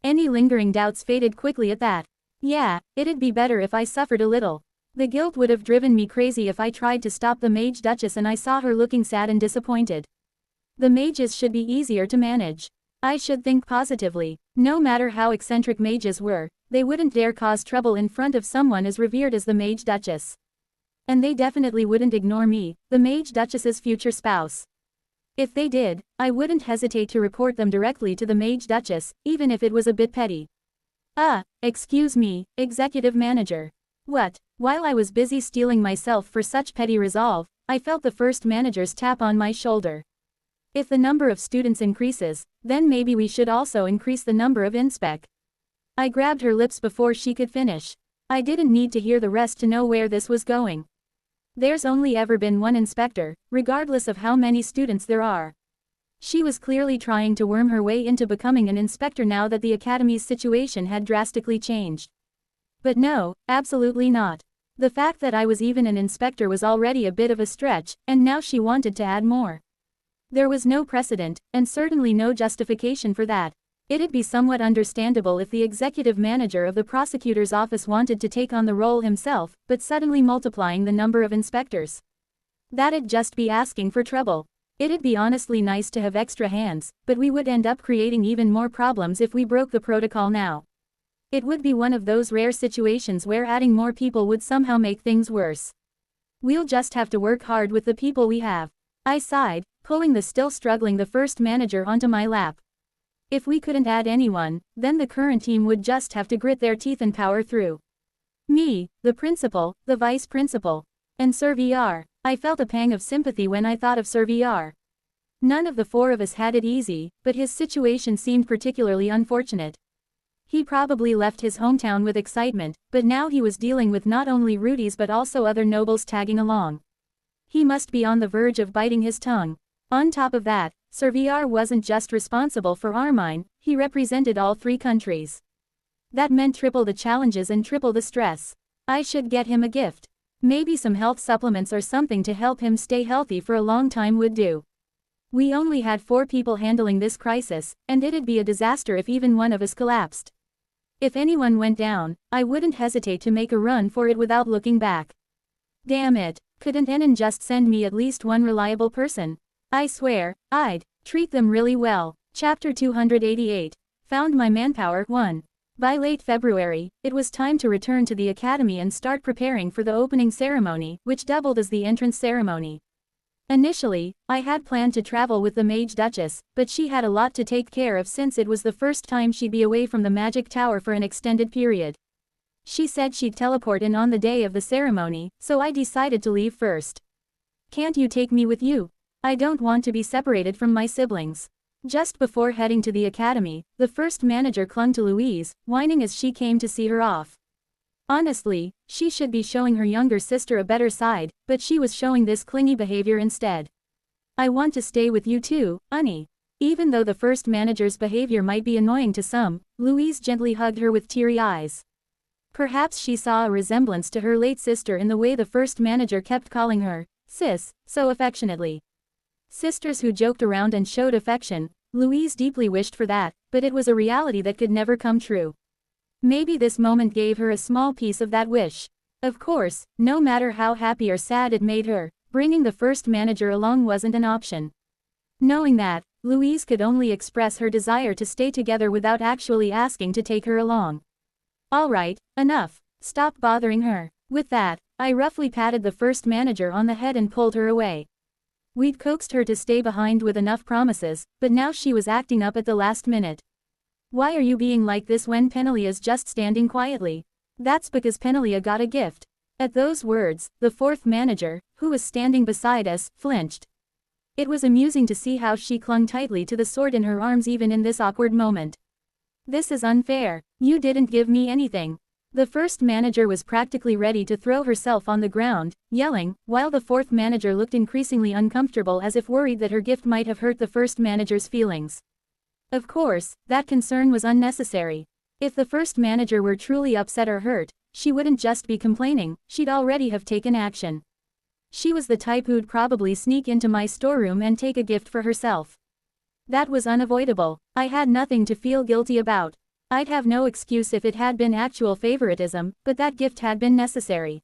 Any lingering doubts faded quickly at that. Yeah, it'd be better if I suffered a little. The guilt would have driven me crazy if I tried to stop the Mage Duchess and I saw her looking sad and disappointed. The mages should be easier to manage. I should think positively. No matter how eccentric mages were, they wouldn't dare cause trouble in front of someone as revered as the Mage Duchess. And they definitely wouldn't ignore me, the Mage Duchess's future spouse. If they did, I wouldn't hesitate to report them directly to the Mage Duchess, even if it was a bit petty. Excuse me, Executive Manager. What? While I was busy steeling myself for such petty resolve, I felt the first manager's tap on my shoulder. If the number of students increases, then maybe we should also increase the number of inspec. I grabbed her lips before she could finish. I didn't need to hear the rest to know where this was going. There's only ever been one inspector, regardless of how many students there are. She was clearly trying to worm her way into becoming an inspector now that the academy's situation had drastically changed. But no, absolutely not. The fact that I was even an inspector was already a bit of a stretch, and now she wanted to add more. There was no precedent, and certainly no justification for that. It'd be somewhat understandable if the executive manager of the prosecutor's office wanted to take on the role himself, but suddenly multiplying the number of inspectors. That'd just be asking for trouble. It'd be honestly nice to have extra hands, but we would end up creating even more problems if we broke the protocol now. It would be one of those rare situations where adding more people would somehow make things worse. We'll just have to work hard with the people we have. I sighed, pulling the still struggling the first manager onto my lap. If we couldn't add anyone, then the current team would just have to grit their teeth and power through. Me, the principal, the vice principal, and Sir VR. I felt a pang of sympathy when I thought of Sir VR. None of the four of us had it easy, but his situation seemed particularly unfortunate. He probably left his hometown with excitement, but now he was dealing with not only Rudies but also other nobles tagging along. He must be on the verge of biting his tongue. On top of that, Sir VR wasn't just responsible for Armine, he represented all three countries. That meant triple the challenges and triple the stress. I should get him a gift. Maybe some health supplements or something to help him stay healthy for a long time would do. We only had 4 people handling this crisis, and it'd be a disaster if even one of us collapsed. If anyone went down, I wouldn't hesitate to make a run for it without looking back. Damn it, couldn't Enon just send me at least one reliable person? I swear, I'd treat them really well. Chapter 288. Found my manpower. 1. By late February, it was time to return to the academy and start preparing for the opening ceremony, which doubled as the entrance ceremony. Initially, I had planned to travel with the Mage Duchess, but she had a lot to take care of since it was the first time she'd be away from the magic tower for an extended period. She said she'd teleport in on the day of the ceremony, so I decided to leave first. Can't you take me with you? I don't want to be separated from my siblings. Just before heading to the academy, the first manager clung to Louise, whining as she came to see her off. Honestly, she should be showing her younger sister a better side, but she was showing this clingy behavior instead. I want to stay with you too, Unnie. Even though the first manager's behavior might be annoying to some, Louise gently hugged her with teary eyes. Perhaps she saw a resemblance to her late sister in the way the first manager kept calling her, sis, so affectionately. Sisters who joked around and showed affection, Louise deeply wished for that, but it was a reality that could never come true. Maybe this moment gave her a small piece of that wish. Of course, no matter how happy or sad it made her, bringing the first manager along wasn't an option. Knowing that, Louise could only express her desire to stay together without actually asking to take her along. Alright, enough. Stop bothering her. With that, I roughly patted the first manager on the head and pulled her away. We'd coaxed her to stay behind with enough promises, but now she was acting up at the last minute. Why are you being like this when Penelia's just standing quietly? That's because Penelia got a gift. At those words, the fourth manager, who was standing beside us, flinched. It was amusing to see how she clung tightly to the sword in her arms even in this awkward moment. This is unfair. You didn't give me anything. The first manager was practically ready to throw herself on the ground, yelling, while the fourth manager looked increasingly uncomfortable as if worried that her gift might have hurt the first manager's feelings. Of course, that concern was unnecessary. If the first manager were truly upset or hurt, she wouldn't just be complaining, she'd already have taken action. She was the type who'd probably sneak into my storeroom and take a gift for herself. That was unavoidable. I had nothing to feel guilty about. I'd have no excuse if it had been actual favoritism, but that gift had been necessary.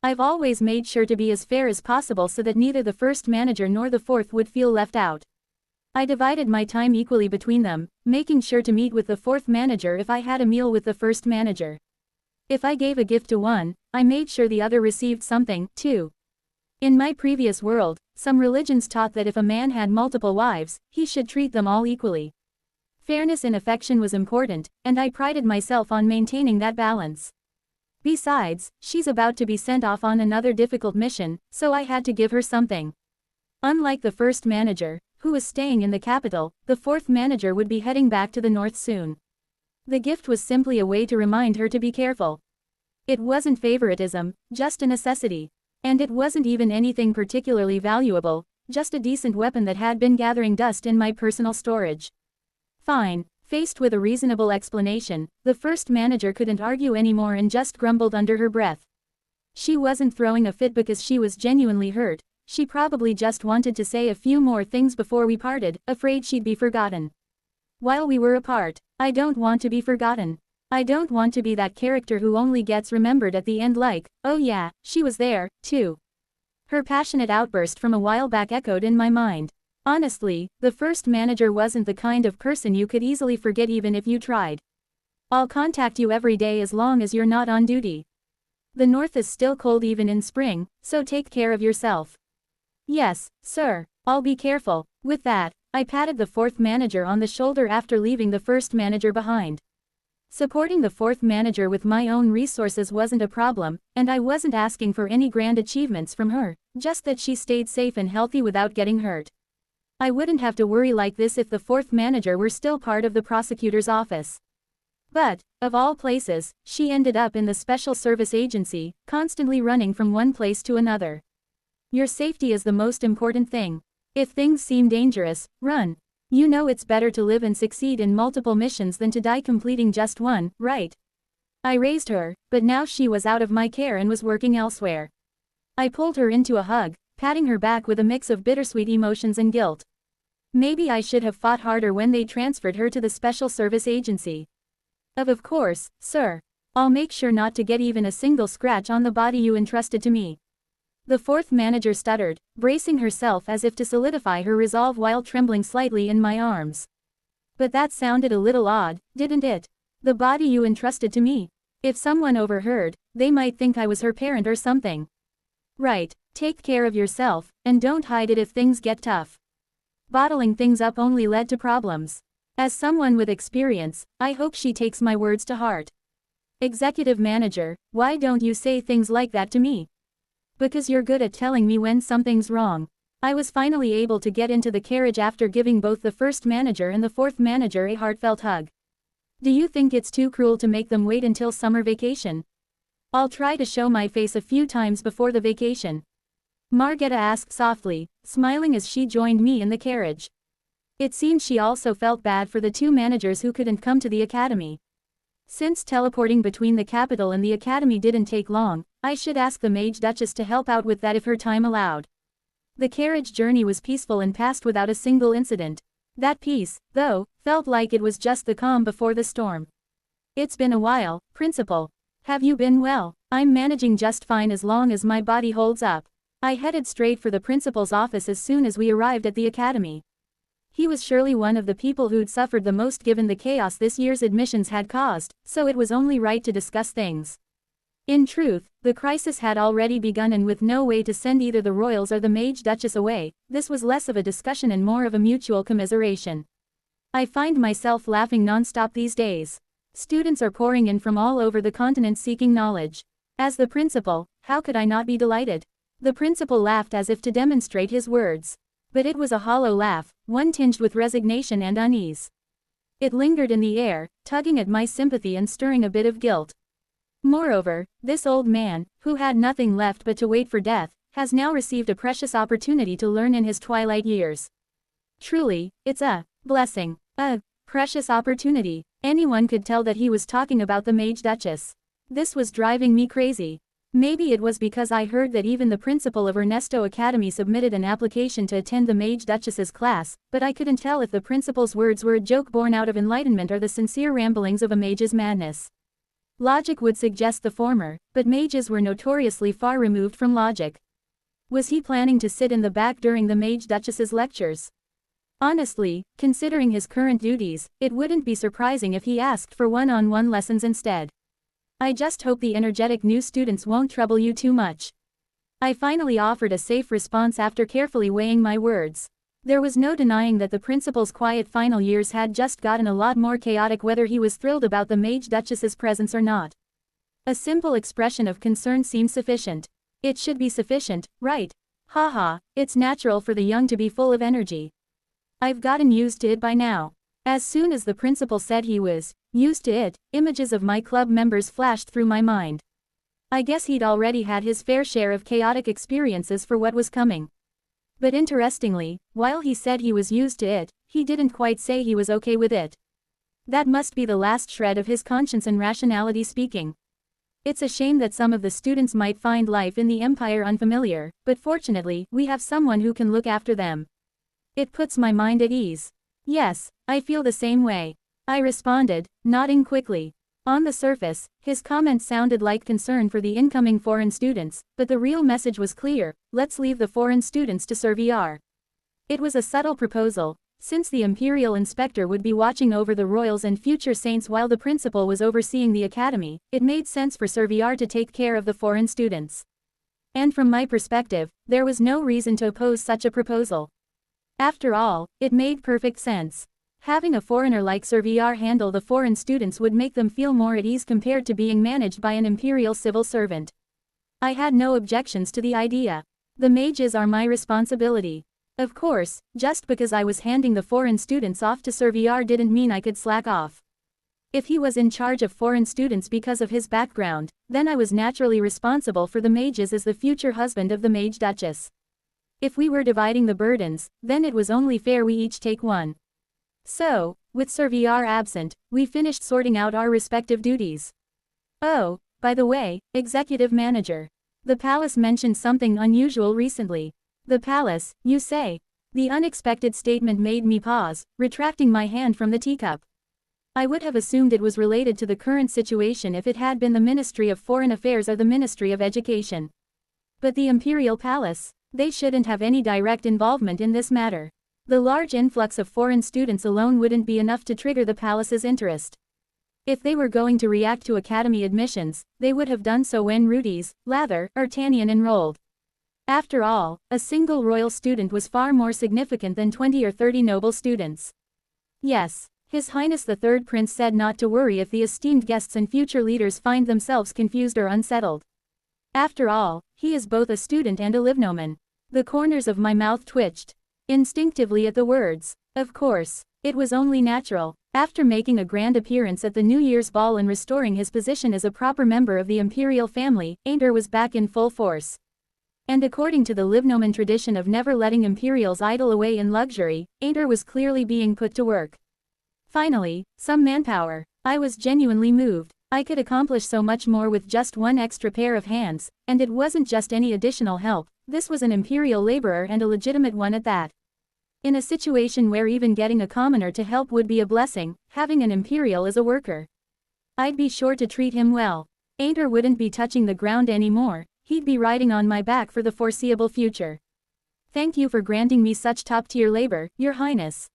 I've always made sure to be as fair as possible so that neither the first manager nor the fourth would feel left out. I divided my time equally between them, making sure to meet with the fourth manager if I had a meal with the first manager. If I gave a gift to one, I made sure the other received something, too. In my previous world, some religions taught that if a man had multiple wives, he should treat them all equally. Fairness in affection was important, and I prided myself on maintaining that balance. Besides, she's about to be sent off on another difficult mission, so I had to give her something. Unlike the first manager, who was staying in the capital, the fourth manager would be heading back to the north soon. The gift was simply a way to remind her to be careful. It wasn't favoritism, just a necessity. And it wasn't even anything particularly valuable, just a decent weapon that had been gathering dust in my personal storage. Fine. Faced with a reasonable explanation, the first manager couldn't argue anymore and just grumbled under her breath. She wasn't throwing a fit because she was genuinely hurt, she probably just wanted to say a few more things before we parted, afraid she'd be forgotten. While we were apart, I don't want to be forgotten. I don't want to be that character who only gets remembered at the end like, oh yeah, she was there, too. Her passionate outburst from a while back echoed in my mind. Honestly, the first manager wasn't the kind of person you could easily forget even if you tried. I'll contact you every day as long as you're not on duty. The north is still cold even in spring, so take care of yourself. Yes, sir, I'll be careful. With that, I patted the fourth manager on the shoulder after leaving the first manager behind. Supporting the fourth manager with my own resources wasn't a problem, and I wasn't asking for any grand achievements from her, just that she stayed safe and healthy without getting hurt. I wouldn't have to worry like this if the fourth manager were still part of the prosecutor's office. But, of all places, she ended up in the Special Service Agency, constantly running from one place to another. Your safety is the most important thing. If things seem dangerous, run. You know it's better to live and succeed in multiple missions than to die completing just one, right? I raised her, but now she was out of my care and was working elsewhere. I pulled her into a hug, patting her back with a mix of bittersweet emotions and guilt. Maybe I should have fought harder when they transferred her to the Special Service Agency. Of course, sir. I'll make sure not to get even a single scratch on the body you entrusted to me. The fourth manager stuttered, bracing herself as if to solidify her resolve while trembling slightly in my arms. But that sounded a little odd, didn't it? The body you entrusted to me. If someone overheard, they might think I was her parent or something. Right, take care of yourself, and don't hide it if things get tough. Bottling things up only led to problems. As someone with experience, I hope she takes my words to heart. Executive manager, why don't you say things like that to me? Because you're good at telling me when something's wrong. I was finally able to get into the carriage after giving both the first manager and the fourth manager a heartfelt hug. Do you think it's too cruel to make them wait until summer vacation? I'll try to show my face a few times before the vacation. Margetta asked softly, smiling as she joined me in the carriage. It seemed she also felt bad for the two managers who couldn't come to the academy. Since teleporting between the capital and the academy didn't take long, I should ask the Mage Duchess to help out with that if her time allowed. The carriage journey was peaceful and passed without a single incident. That peace, though, felt like it was just the calm before the storm. It's been a while, Principal. Have you been well? I'm managing just fine as long as my body holds up. I headed straight for the principal's office as soon as we arrived at the academy. He was surely one of the people who'd suffered the most given the chaos this year's admissions had caused, so it was only right to discuss things. In truth, the crisis had already begun, and with no way to send either the royals or the Mage Duchess away, this was less of a discussion and more of a mutual commiseration. I find myself laughing non-stop these days. Students are pouring in from all over the continent seeking knowledge. As the principal, how could I not be delighted? The principal laughed as if to demonstrate his words. But it was a hollow laugh, one tinged with resignation and unease. It lingered in the air, tugging at my sympathy and stirring a bit of guilt. Moreover, this old man, who had nothing left but to wait for death, has now received a precious opportunity to learn in his twilight years. Truly, it's a blessing, a precious opportunity. Anyone could tell that he was talking about the Mage Duchess. This was driving me crazy. Maybe it was because I heard that even the principal of Ernesto Academy submitted an application to attend the Mage Duchess's class, but I couldn't tell if the principal's words were a joke born out of enlightenment or the sincere ramblings of a mage's madness. Logic would suggest the former, but mages were notoriously far removed from logic. Was he planning to sit in the back during the Mage Duchess's lectures? Honestly, considering his current duties, it wouldn't be surprising if he asked for one-on-one lessons instead. I just hope the energetic new students won't trouble you too much. I finally offered a safe response after carefully weighing my words. There was no denying that the principal's quiet final years had just gotten a lot more chaotic, whether he was thrilled about the Mage Duchess's presence or not. A simple expression of concern seemed sufficient. It should be sufficient, right? Haha, it's natural for the young to be full of energy. I've gotten used to it by now. As soon as the principal said he was used to it, images of my club members flashed through my mind. I guess he'd already had his fair share of chaotic experiences for what was coming. But interestingly, while he said he was used to it, he didn't quite say he was okay with it. That must be the last shred of his conscience and rationality speaking. It's a shame that some of the students might find life in the Empire unfamiliar, but fortunately, we have someone who can look after them. It puts my mind at ease. Yes, I feel the same way, I responded, nodding quickly. On the surface, his comment sounded like concern for the incoming foreign students, but the real message was clear: let's leave the foreign students to Servier. It was a subtle proposal, since the Imperial Inspector would be watching over the royals and future saints while the principal was overseeing the academy. It made sense for Servier to take care of the foreign students. And from my perspective, there was no reason to oppose such a proposal. After all, it made perfect sense. Having a foreigner like Servier handle the foreign students would make them feel more at ease compared to being managed by an imperial civil servant. I had no objections to the idea. The mages are my responsibility. Of course, just because I was handing the foreign students off to Servier didn't mean I could slack off. If he was in charge of foreign students because of his background, then I was naturally responsible for the mages as the future husband of the Mage Duchess. If we were dividing the burdens, then it was only fair we each take one. So, with Servier absent, we finished sorting out our respective duties. Oh, by the way, Executive Manager. The palace mentioned something unusual recently. The palace, you say? The unexpected statement made me pause, retracting my hand from the teacup. I would have assumed it was related to the current situation if it had been the Ministry of Foreign Affairs or the Ministry of Education. But the Imperial Palace, they shouldn't have any direct involvement in this matter. The large influx of foreign students alone wouldn't be enough to trigger the palace's interest. If they were going to react to academy admissions, they would have done so when Rudes, Lather, or Tannion enrolled. After all, a single royal student was far more significant than 20 or 30 noble students. Yes, His Highness the Third Prince said not to worry if the esteemed guests and future leaders find themselves confused or unsettled. After all, he is both a student and a livnoman. The corners of my mouth twitched instinctively at the words. Of course, it was only natural. After making a grand appearance at the New Year's ball and restoring his position as a proper member of the imperial family, Ainter was back in full force. And according to the livnoman tradition of never letting imperials idle away in luxury, Ainter was clearly being put to work. Finally, some manpower. I was genuinely moved. I could accomplish so much more with just one extra pair of hands, and it wasn't just any additional help. This was an imperial laborer and a legitimate one at that. In a situation where even getting a commoner to help would be a blessing, having an imperial as a worker, I'd be sure to treat him well. Ainter wouldn't be touching the ground anymore, he'd be riding on my back for the foreseeable future. Thank you for granting me such top-tier labor, Your Highness.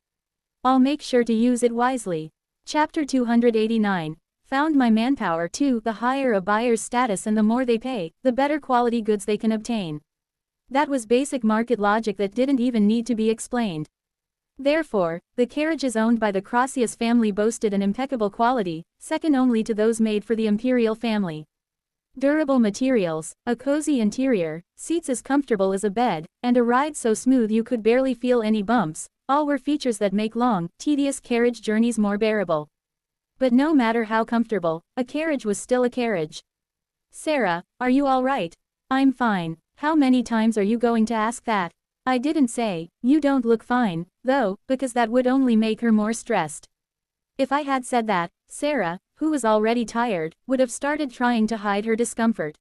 I'll make sure to use it wisely. Chapter 289. Found my manpower too. The higher a buyer's status and the more they pay, the better quality goods they can obtain. That was basic market logic that didn't even need to be explained. Therefore, the carriages owned by the Crossius family boasted an impeccable quality, second only to those made for the imperial family. Durable materials, a cozy interior, seats as comfortable as a bed, and a ride so smooth you could barely feel any bumps, all were features that make long, tedious carriage journeys more bearable. But no matter how comfortable, a carriage was still a carriage. Sarah, are you all right? I'm fine. How many times are you going to ask that? I didn't say, you don't look fine, though, because that would only make her more stressed. If I had said that, Sarah, who was already tired, would have started trying to hide her discomfort.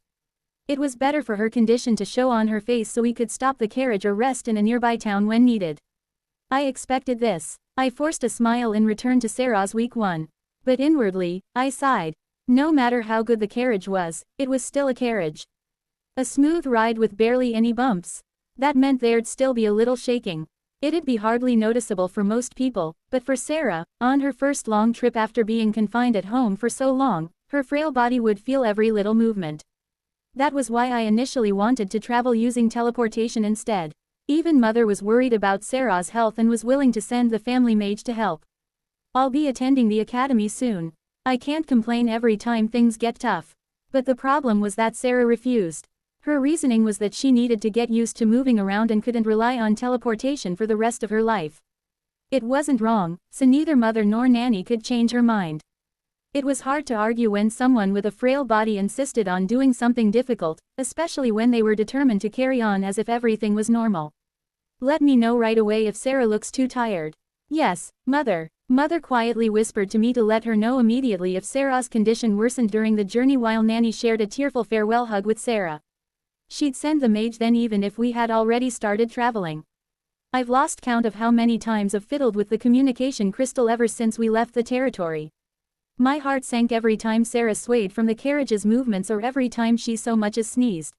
It was better for her condition to show on her face so we could stop the carriage or rest in a nearby town when needed. I expected this. I forced a smile in return to Sarah's weak one. But inwardly, I sighed. No matter how good the carriage was, it was still a carriage. A smooth ride with barely any bumps. That meant there'd still be a little shaking. It'd be hardly noticeable for most people, but for Sarah, on her first long trip after being confined at home for so long, her frail body would feel every little movement. That was why I initially wanted to travel using teleportation instead. Even Mother was worried about Sarah's health and was willing to send the family mage to help. I'll be attending the academy soon. I can't complain every time things get tough. But the problem was that Sarah refused. Her reasoning was that she needed to get used to moving around and couldn't rely on teleportation for the rest of her life. It wasn't wrong, so neither Mother nor Nanny could change her mind. It was hard to argue when someone with a frail body insisted on doing something difficult, especially when they were determined to carry on as if everything was normal. Let me know right away if Sarah looks too tired. Yes, Mother. Mother quietly whispered to me to let her know immediately if Sarah's condition worsened during the journey while Nanny shared a tearful farewell hug with Sarah. She'd send the mage then even if we had already started traveling. I've lost count of how many times I've fiddled with the communication crystal ever since we left the territory. My heart sank every time Sarah swayed from the carriage's movements or every time she so much as sneezed.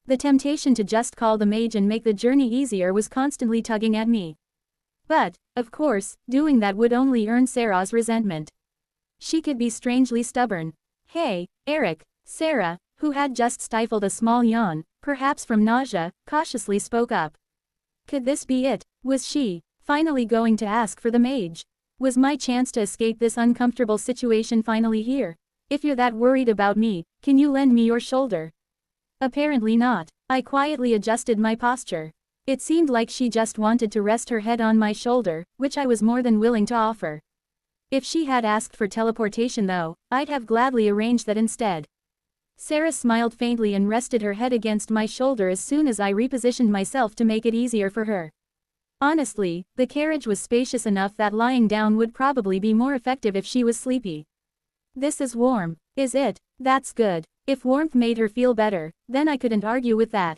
The temptation to just call the mage and make the journey easier was constantly tugging at me. But, of course, doing that would only earn Sarah's resentment. She could be strangely stubborn. Hey, Eric, Sarah, who had just stifled a small yawn, perhaps from nausea, cautiously spoke up. Could this be it? Was she finally going to ask for the mage? Was my chance to escape this uncomfortable situation finally here? If you're that worried about me, can you lend me your shoulder? Apparently not. I quietly adjusted my posture. It seemed like she just wanted to rest her head on my shoulder, which I was more than willing to offer. If she had asked for teleportation though, I'd have gladly arranged that instead. Sarah smiled faintly and rested her head against my shoulder as soon as I repositioned myself to make it easier for her. Honestly, the carriage was spacious enough that lying down would probably be more effective if she was sleepy. This is warm, is it? That's good. If warmth made her feel better, then I couldn't argue with that.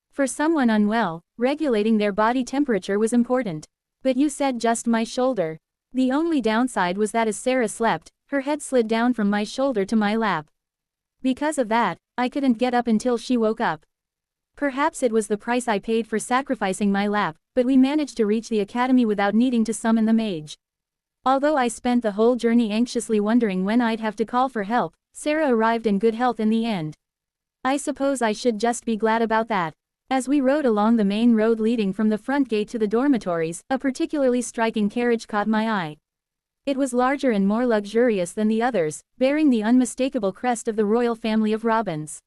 For someone unwell, regulating their body temperature was important. But you said just my shoulder. The only downside was that as Sarah slept, her head slid down from my shoulder to my lap. Because of that, I couldn't get up until she woke up. Perhaps it was the price I paid for sacrificing my lap, but we managed to reach the academy without needing to summon the mage. Although I spent the whole journey anxiously wondering when I'd have to call for help, Sarah arrived in good health in the end. I suppose I should just be glad about that. As we rode along the main road leading from the front gate to the dormitories, a particularly striking carriage caught my eye. It was larger and more luxurious than the others, bearing the unmistakable crest of the royal family of Robins.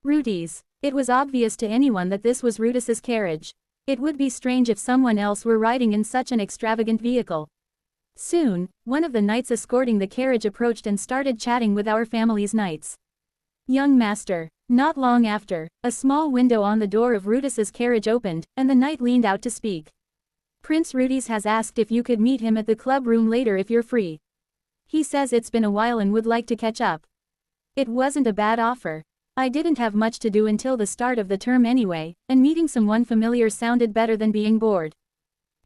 Rudy's. It was obvious to anyone that this was Rudis's carriage. It would be strange if someone else were riding in such an extravagant vehicle. Soon, one of the knights escorting the carriage approached and started chatting with our family's knights. Young master. Not long after, a small window on the door of Rudis's carriage opened, and the knight leaned out to speak. Prince Rudis has asked if you could meet him at the club room later if you're free. He says it's been a while and would like to catch up. It wasn't a bad offer. I didn't have much to do until the start of the term anyway, and meeting someone familiar sounded better than being bored.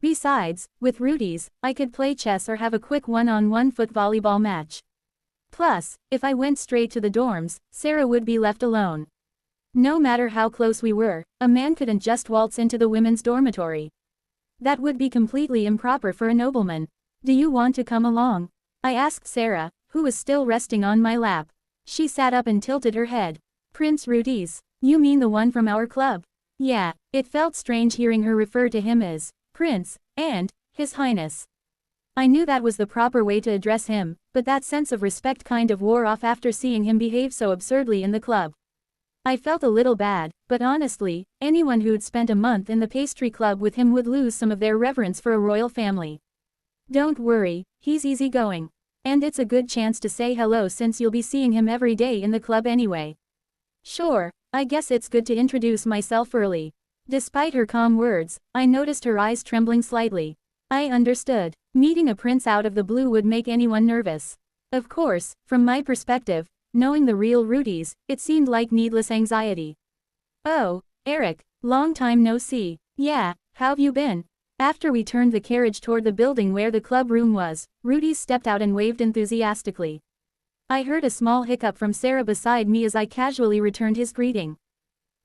Besides, with Rudis, I could play chess or have a quick one-on-one foot volleyball match. Plus, if I went straight to the dorms, Sarah would be left alone. No matter how close we were, a man couldn't just waltz into the women's dormitory. That would be completely improper for a nobleman. Do you want to come along? I asked Sarah, who was still resting on my lap. She sat up and tilted her head. Prince Rudis. You mean the one from our club? Yeah, it felt strange hearing her refer to him as Prince, and His Highness. I knew that was the proper way to address him, but that sense of respect kind of wore off after seeing him behave so absurdly in the club. I felt a little bad, but honestly, anyone who'd spent a month in the pastry club with him would lose some of their reverence for a royal family. Don't worry, he's easygoing. And it's a good chance to say hello since you'll be seeing him every day in the club anyway. Sure, I guess it's good to introduce myself early. Despite her calm words, I noticed her eyes trembling slightly. I understood. Meeting a prince out of the blue would make anyone nervous. Of course, from my perspective, knowing the real Rudy's, it seemed like needless anxiety. "Oh, Eric, long time no see. Yeah, how've you been?" After we turned the carriage toward the building where the club room was, Rudy's stepped out and waved enthusiastically. I heard a small hiccup from Sarah beside me as I casually returned his greeting.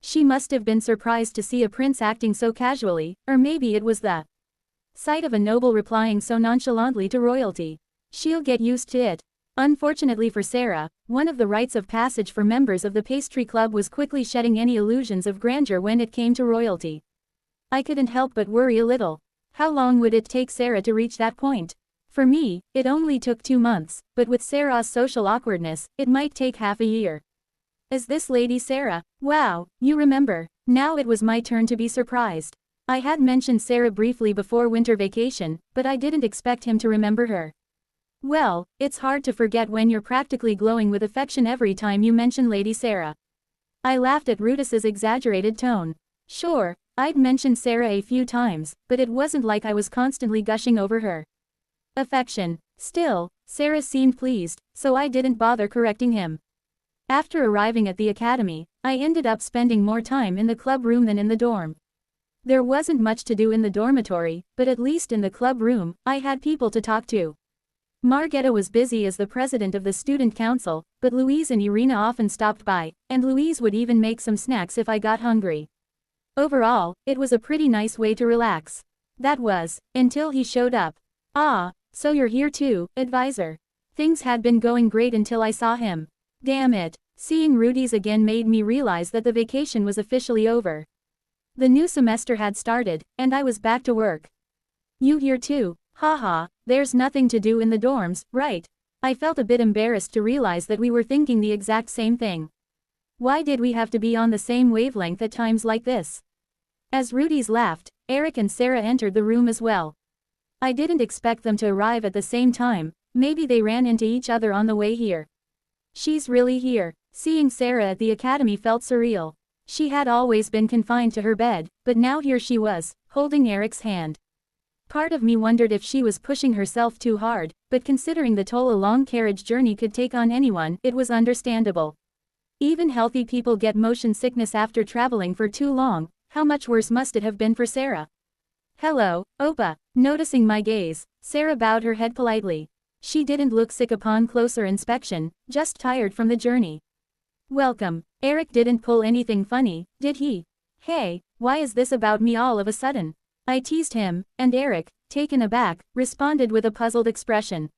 She must have been surprised to see a prince acting so casually, or maybe it was the sight of a noble replying so nonchalantly to royalty. She'll get used to it. Unfortunately for Sarah, one of the rites of passage for members of the pastry club was quickly shedding any illusions of grandeur when it came to royalty. I couldn't help but worry a little. How long would it take Sarah to reach that point? For me, it only took 2 months, but with Sarah's social awkwardness, it might take half a year. "Is this Lady Sarah? Wow, you remember." Now it was my turn to be surprised. I had mentioned Sarah briefly before winter vacation, but I didn't expect him to remember her. Well, it's hard to forget when you're practically glowing with affection every time you mention Lady Sarah. I laughed at Rudis's exaggerated tone. Sure, I'd mentioned Sarah a few times, but it wasn't like I was constantly gushing over her affection. Still, Sarah seemed pleased, so I didn't bother correcting him. After arriving at the academy, I ended up spending more time in the club room than in the dorm. There wasn't much to do in the dormitory, but at least in the club room, I had people to talk to. Margetta was busy as the president of the student council, but Louise and Irina often stopped by, and Louise would even make some snacks if I got hungry. Overall, it was a pretty nice way to relax. That was, until he showed up. "Ah, so you're here too, advisor." Things had been going great until I saw him. Damn it, seeing Rudy's again made me realize that the vacation was officially over. The new semester had started, and I was back to work. "You here too? Haha, there's nothing to do in the dorms, right?" I felt a bit embarrassed to realize that we were thinking the exact same thing. Why did we have to be on the same wavelength at times like this? As Rudy's laughed, Eric and Sarah entered the room as well. I didn't expect them to arrive at the same time, maybe they ran into each other on the way here. "She's really here." Seeing Sarah at the academy felt surreal. She had always been confined to her bed, but now here she was, holding Eric's hand. Part of me wondered if she was pushing herself too hard, but considering the toll a long carriage journey could take on anyone, it was understandable. Even healthy people get motion sickness after traveling for too long, how much worse must it have been for Sarah? "Hello, Opa." Noticing my gaze, Sarah bowed her head politely. She didn't look sick upon closer inspection, just tired from the journey. "Welcome." Eric didn't pull anything funny, did he? "Hey, why is this about me all of a sudden?" I teased him, and Eric, taken aback, responded with a puzzled expression.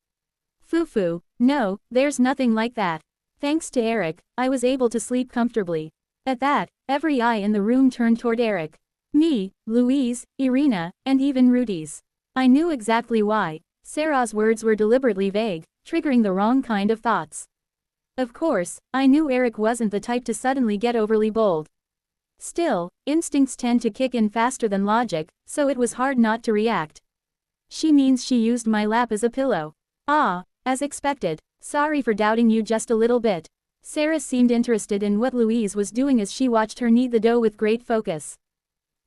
"Foo-foo, no, there's nothing like that." Thanks to Eric, I was able to sleep comfortably. At that, every eye in the room turned toward Eric. Me, Louise, Irina, and even Rudy's. I knew exactly why. Sarah's words were deliberately vague, triggering the wrong kind of thoughts. Of course, I knew Eric wasn't the type to suddenly get overly bold. Still, instincts tend to kick in faster than logic, so it was hard not to react. "She means she used my lap as a pillow." "Ah, as expected. Sorry for doubting you just a little bit." Sarah seemed interested in what Louise was doing as she watched her knead the dough with great focus.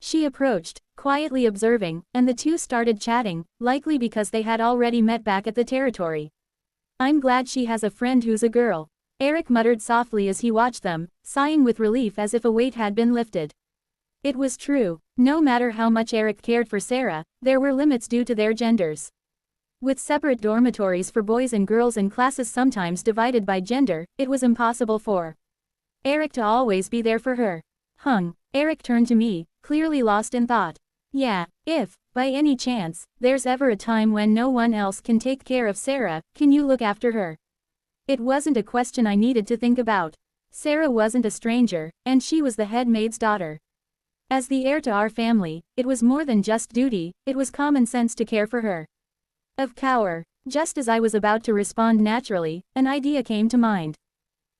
She approached, quietly observing, and the two started chatting, likely because they had already met back at the territory. "I'm glad she has a friend who's a girl," Eric muttered softly as he watched them, sighing with relief as if a weight had been lifted. It was true, no matter how much Eric cared for Sarah, there were limits due to their genders. With separate dormitories for boys and girls and classes sometimes divided by gender, it was impossible for Eric to always be there for her. Eric turned to me, clearly lost in thought. "Yeah, if, by any chance, there's ever a time when no one else can take care of Sarah, can you look after her?" It wasn't a question I needed to think about. Sarah wasn't a stranger, and she was the head maid's daughter. As the heir to our family, it was more than just duty, it was common sense to care for her. Of Cower. Just as I was about to respond naturally, an idea came to mind.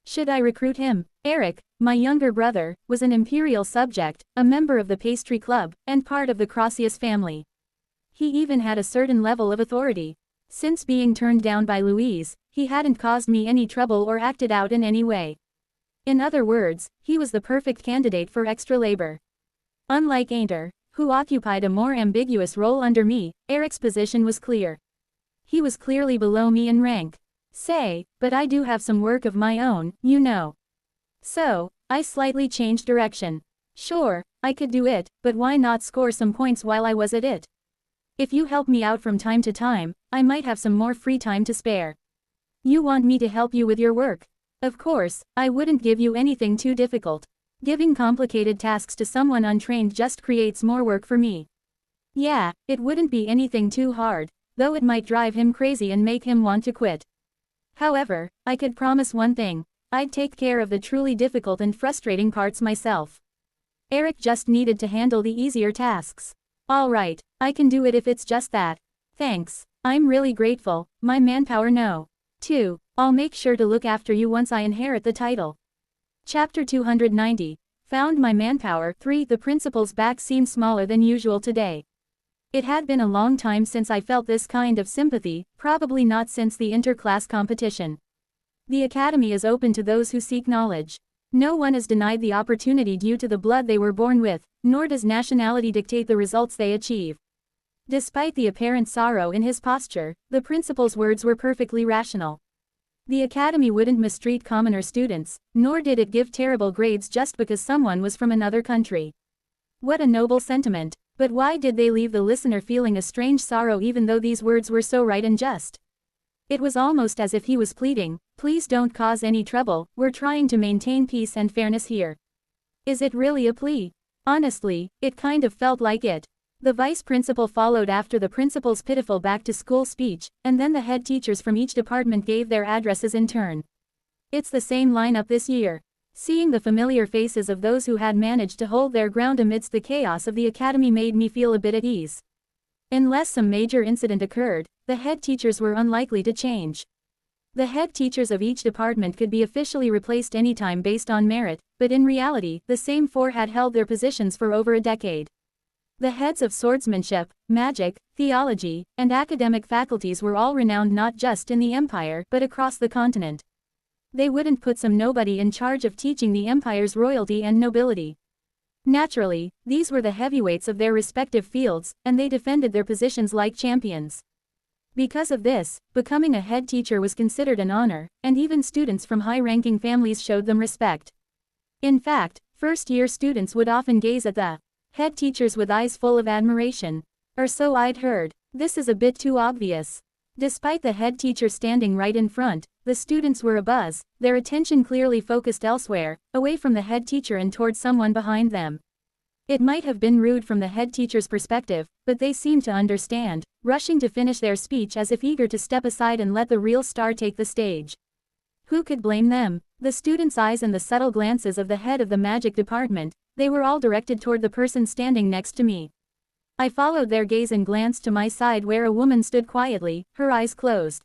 Should I recruit him? Eric, my younger brother, was an imperial subject, a member of the pastry club, and part of the Crossius family. He even had a certain level of authority. Since being turned down by Louise, he hadn't caused me any trouble or acted out in any way. In other words, he was the perfect candidate for extra labor. Unlike Ainter, who occupied a more ambiguous role under me, Eric's position was clear. He was clearly below me in rank. Say, but I do have some work of my own, you know. So, I slightly changed direction. Sure, I could do it, but why not score some points while I was at it? If you help me out from time to time, I might have some more free time to spare. You want me to help you with your work? Of course, I wouldn't give you anything too difficult. Giving complicated tasks to someone untrained just creates more work for me. Yeah, it wouldn't be anything too hard, though it might drive him crazy and make him want to quit. However, I could promise one thing. I'd take care of the truly difficult and frustrating parts myself. Eric just needed to handle the easier tasks. All right, I can do it if it's just that. Thanks, I'm really grateful, my manpower no. 2. I'll make sure to look after you once I inherit the title. Chapter 290. Found my manpower. 3. The principal's back seemed smaller than usual today. It had been a long time since I felt this kind of sympathy, probably not since the inter-class competition. The academy is open to those who seek knowledge. No one is denied the opportunity due to the blood they were born with, nor does nationality dictate the results they achieve. Despite the apparent sorrow in his posture, the principal's words were perfectly rational. The academy wouldn't mistreat commoner students, nor did it give terrible grades just because someone was from another country. What a noble sentiment, but why did they leave the listener feeling a strange sorrow even though these words were so right and just? It was almost as if he was pleading, please don't cause any trouble, we're trying to maintain peace and fairness here. Is it really a plea? Honestly, it kind of felt like it. The vice principal followed after the principal's pitiful back-to-school speech, and then the head teachers from each department gave their addresses in turn. It's the same lineup this year. Seeing the familiar faces of those who had managed to hold their ground amidst the chaos of the academy made me feel a bit at ease. Unless some major incident occurred, the head teachers were unlikely to change. The head teachers of each department could be officially replaced anytime based on merit, but in reality, the same 4 had held their positions for over a decade. The heads of swordsmanship, magic, theology, and academic faculties were all renowned not just in the empire but across the continent. They wouldn't put some nobody in charge of teaching the empire's royalty and nobility. Naturally, these were the heavyweights of their respective fields, and they defended their positions like champions. Because of this, becoming a head teacher was considered an honor, and even students from high-ranking families showed them respect. In fact, first-year students would often gaze at the head teachers with eyes full of admiration. Or so I'd heard. This is a bit too obvious. Despite the head teacher standing right in front, the students were abuzz, their attention clearly focused elsewhere, away from the head teacher and towards someone behind them. It might have been rude from the head teacher's perspective, but they seemed to understand, rushing to finish their speech as if eager to step aside and let the real star take the stage. Who could blame them? The students' eyes and the subtle glances of the head of the magic department, they were all directed toward the person standing next to me. I followed their gaze and glanced to my side where a woman stood quietly, her eyes closed.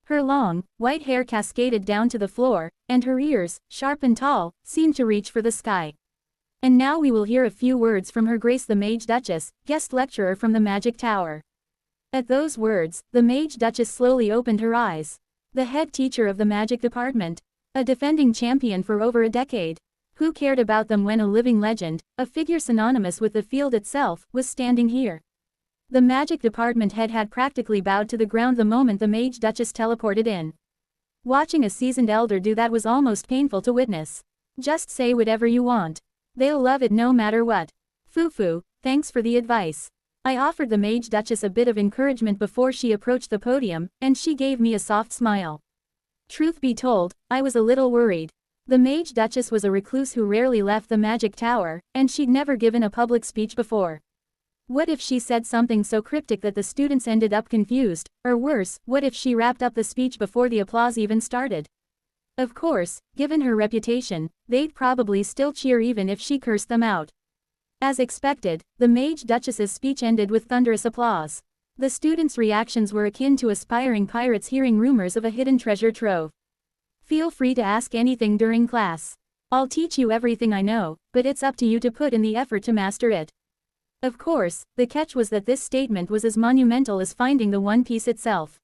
Her long, white hair cascaded down to the floor, and her ears, sharp and tall, seemed to reach for the sky. And now we will hear a few words from Her Grace the Mage Duchess, guest lecturer from the Magic Tower. At those words, the Mage Duchess slowly opened her eyes. The head teacher of the magic department. A defending champion for over a decade. Who cared about them when a living legend, a figure synonymous with the field itself, was standing here? The magic department head had practically bowed to the ground the moment the Mage Duchess teleported in. Watching a seasoned elder do that was almost painful to witness. Just say whatever you want. They'll love it no matter what. Fufu, thanks for the advice. I offered the Mage Duchess a bit of encouragement before she approached the podium, and she gave me a soft smile. Truth be told, I was a little worried. The Mage Duchess was a recluse who rarely left the magic tower, and she'd never given a public speech before. What if she said something so cryptic that the students ended up confused, or worse, what if she wrapped up the speech before the applause even started? Of course, given her reputation, they'd probably still cheer even if she cursed them out. As expected, the Mage Duchess's speech ended with thunderous applause. The students' reactions were akin to aspiring pirates hearing rumors of a hidden treasure trove. Feel free to ask anything during class. I'll teach you everything I know, but it's up to you to put in the effort to master it. Of course, the catch was that this statement was as monumental as finding the One Piece itself.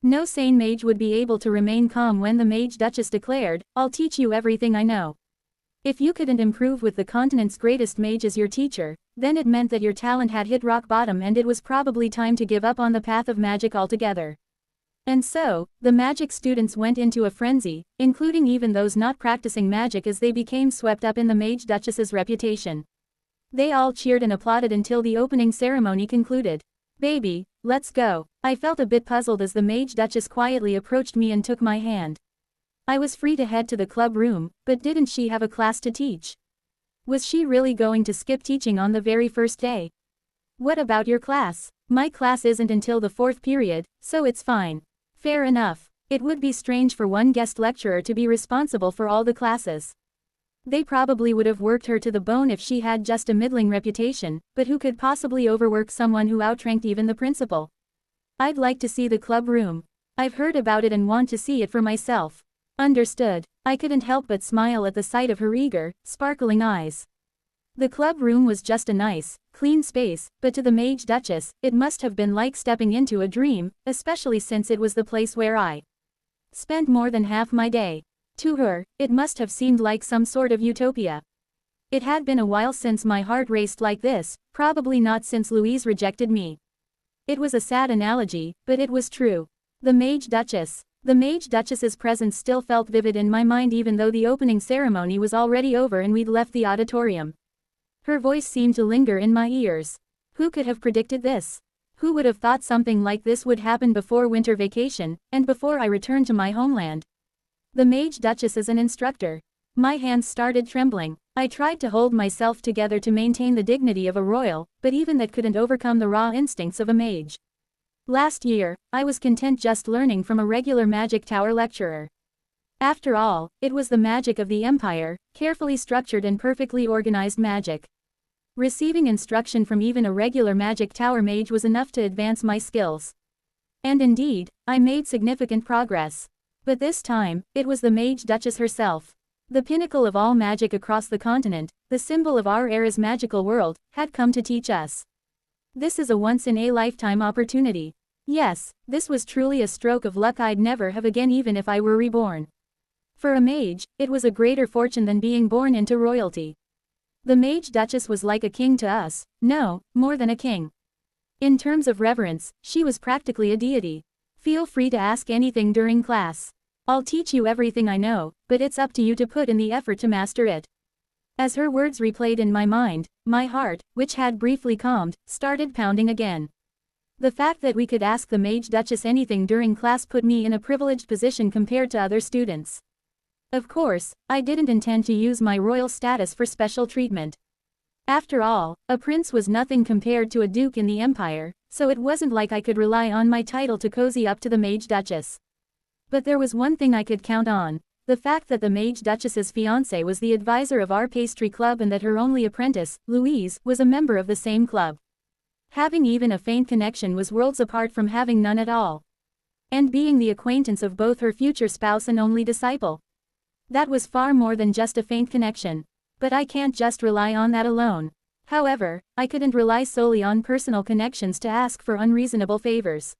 No sane mage would be able to remain calm when the Mage Duchess declared, I'll teach you everything I know. If you couldn't improve with the continent's greatest mage as your teacher, then it meant that your talent had hit rock bottom and it was probably time to give up on the path of magic altogether. And so, the magic students went into a frenzy, including even those not practicing magic, as they became swept up in the Mage Duchess's reputation. They all cheered and applauded until the opening ceremony concluded. "Baby, let's go." I felt a bit puzzled as the Mage Duchess quietly approached me and took my hand. I was free to head to the club room, but didn't she have a class to teach? Was she really going to skip teaching on the very first day? "What about your class?" "My class isn't until the 4th period, so it's fine." "Fair enough. It would be strange for one guest lecturer to be responsible for all the classes. They probably would have worked her to the bone if she had just a middling reputation, but who could possibly overwork someone who outranked even the principal?" "I'd like to see the club room. I've heard about it and want to see it for myself." "Understood." I couldn't help but smile at the sight of her eager, sparkling eyes. The club room was just a nice, clean space, but to the Mage Duchess, it must have been like stepping into a dream, especially since it was the place where I spent more than half my day. To her, it must have seemed like some sort of utopia. It had been a while since my heart raced like this, probably not since Louise rejected me. It was a sad analogy, but it was true. The Mage Duchess. The Mage Duchess's presence still felt vivid in my mind even though the opening ceremony was already over and we'd left the auditorium. Her voice seemed to linger in my ears. Who could have predicted this? Who would have thought something like this would happen before winter vacation, and before I returned to my homeland? The Mage Duchess is an instructor. My hands started trembling. I tried to hold myself together to maintain the dignity of a royal, but even that couldn't overcome the raw instincts of a mage. Last year, I was content just learning from a regular magic tower lecturer. After all, it was the magic of the Empire, carefully structured and perfectly organized magic. Receiving instruction from even a regular magic tower mage was enough to advance my skills. And indeed, I made significant progress. But this time, it was the Mage Duchess herself. The pinnacle of all magic across the continent, the symbol of our era's magical world, had come to teach us. This is a once-in-a-lifetime opportunity. Yes, this was truly a stroke of luck I'd never have again even if I were reborn. For a mage, it was a greater fortune than being born into royalty. The Mage Duchess was like a king to us, no, more than a king. In terms of reverence, she was practically a deity. "Feel free to ask anything during class. I'll teach you everything I know, but it's up to you to put in the effort to master it." As her words replayed in my mind, my heart, which had briefly calmed, started pounding again. The fact that we could ask the Mage Duchess anything during class put me in a privileged position compared to other students. Of course, I didn't intend to use my royal status for special treatment. After all, a prince was nothing compared to a duke in the Empire, so it wasn't like I could rely on my title to cozy up to the Mage Duchess. But there was one thing I could count on: the fact that the Mage Duchess's fiancé was the advisor of our pastry club and that her only apprentice, Louise, was a member of the same club. Having even a faint connection was worlds apart from having none at all. And being the acquaintance of both her future spouse and only disciple. That was far more than just a faint connection. But I can't just rely on that alone. However, I couldn't rely solely on personal connections to ask for unreasonable favors.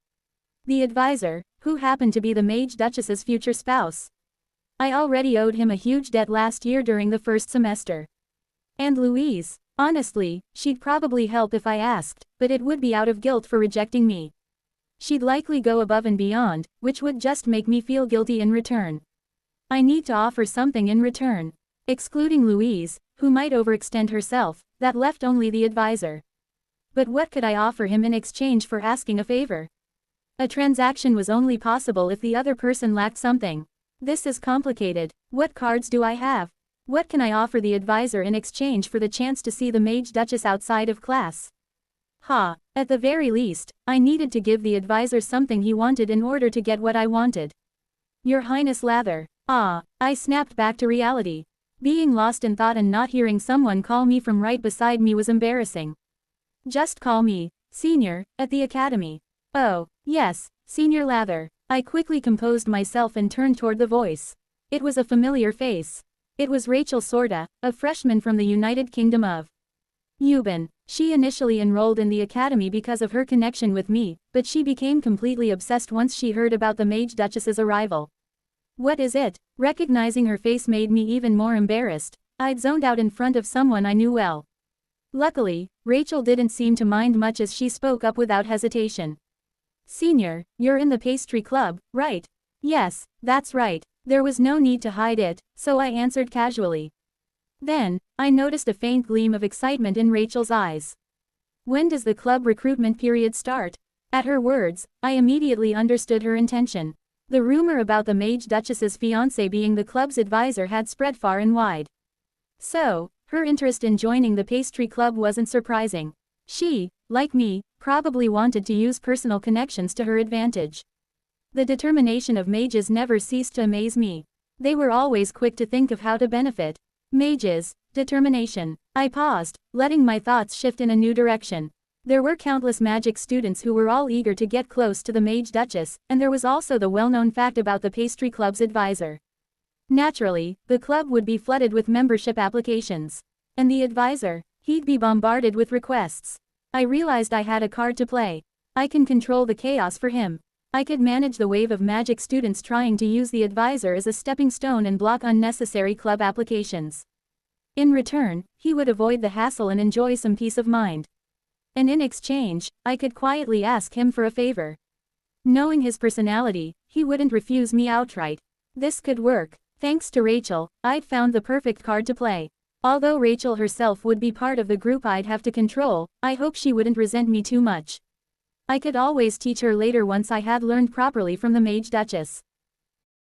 The advisor, who happened to be the Mage Duchess's future spouse. I already owed him a huge debt last year during the first semester. And Louise, honestly, she'd probably help if I asked, but it would be out of guilt for rejecting me. She'd likely go above and beyond, which would just make me feel guilty in return. I need to offer something in return. Excluding Louise, who might overextend herself, that left only the advisor. But what could I offer him in exchange for asking a favor? A transaction was only possible if the other person lacked something. This is complicated. What cards do I have? What can I offer the advisor in exchange for the chance to see the Mage Duchess outside of class? At the very least, I needed to give the advisor something he wanted in order to get what I wanted. "Your Highness Lather." I snapped back to reality. Being lost in thought and not hearing someone call me from right beside me was embarrassing. "Just call me Senior, at the academy." "Oh, yes, Senior Lather." I quickly composed myself and turned toward the voice. It was a familiar face. It was Rachel Sorda, a freshman from the United Kingdom of Euban. She initially enrolled in the academy because of her connection with me, but she became completely obsessed once she heard about the Mage Duchess's arrival. "What is it?" Recognizing her face made me even more embarrassed. I'd zoned out in front of someone I knew well. Luckily, Rachel didn't seem to mind much as she spoke up without hesitation. Senior, you're in the pastry club, right? Yes, that's right. There was no need to hide it, so I answered casually. Then, I noticed a faint gleam of excitement in Rachel's eyes. When does the club recruitment period start? At her words, I immediately understood her intention. The rumor about the Mage Duchess's fiancé being the club's advisor had spread far and wide. So, her interest in joining the pastry club wasn't surprising. She, like me, probably wanted to use personal connections to her advantage. The determination of mages never ceased to amaze me. They were always quick to think of how to benefit. Mages, determination. I paused, letting my thoughts shift in a new direction. There were countless magic students who were all eager to get close to the Mage Duchess, and there was also the well-known fact about the pastry club's advisor. Naturally, the club would be flooded with membership applications. And the advisor, he'd be bombarded with requests. I realized I had a card to play. I can control the chaos for him. I could manage the wave of magic students trying to use the advisor as a stepping stone and block unnecessary club applications. In return, he would avoid the hassle and enjoy some peace of mind. And in exchange, I could quietly ask him for a favor. Knowing his personality, he wouldn't refuse me outright. This could work. Thanks to Rachel, I'd found the perfect card to play. Although Rachel herself would be part of the group I'd have to control, I hope she wouldn't resent me too much. I could always teach her later once I had learned properly from the Mage Duchess.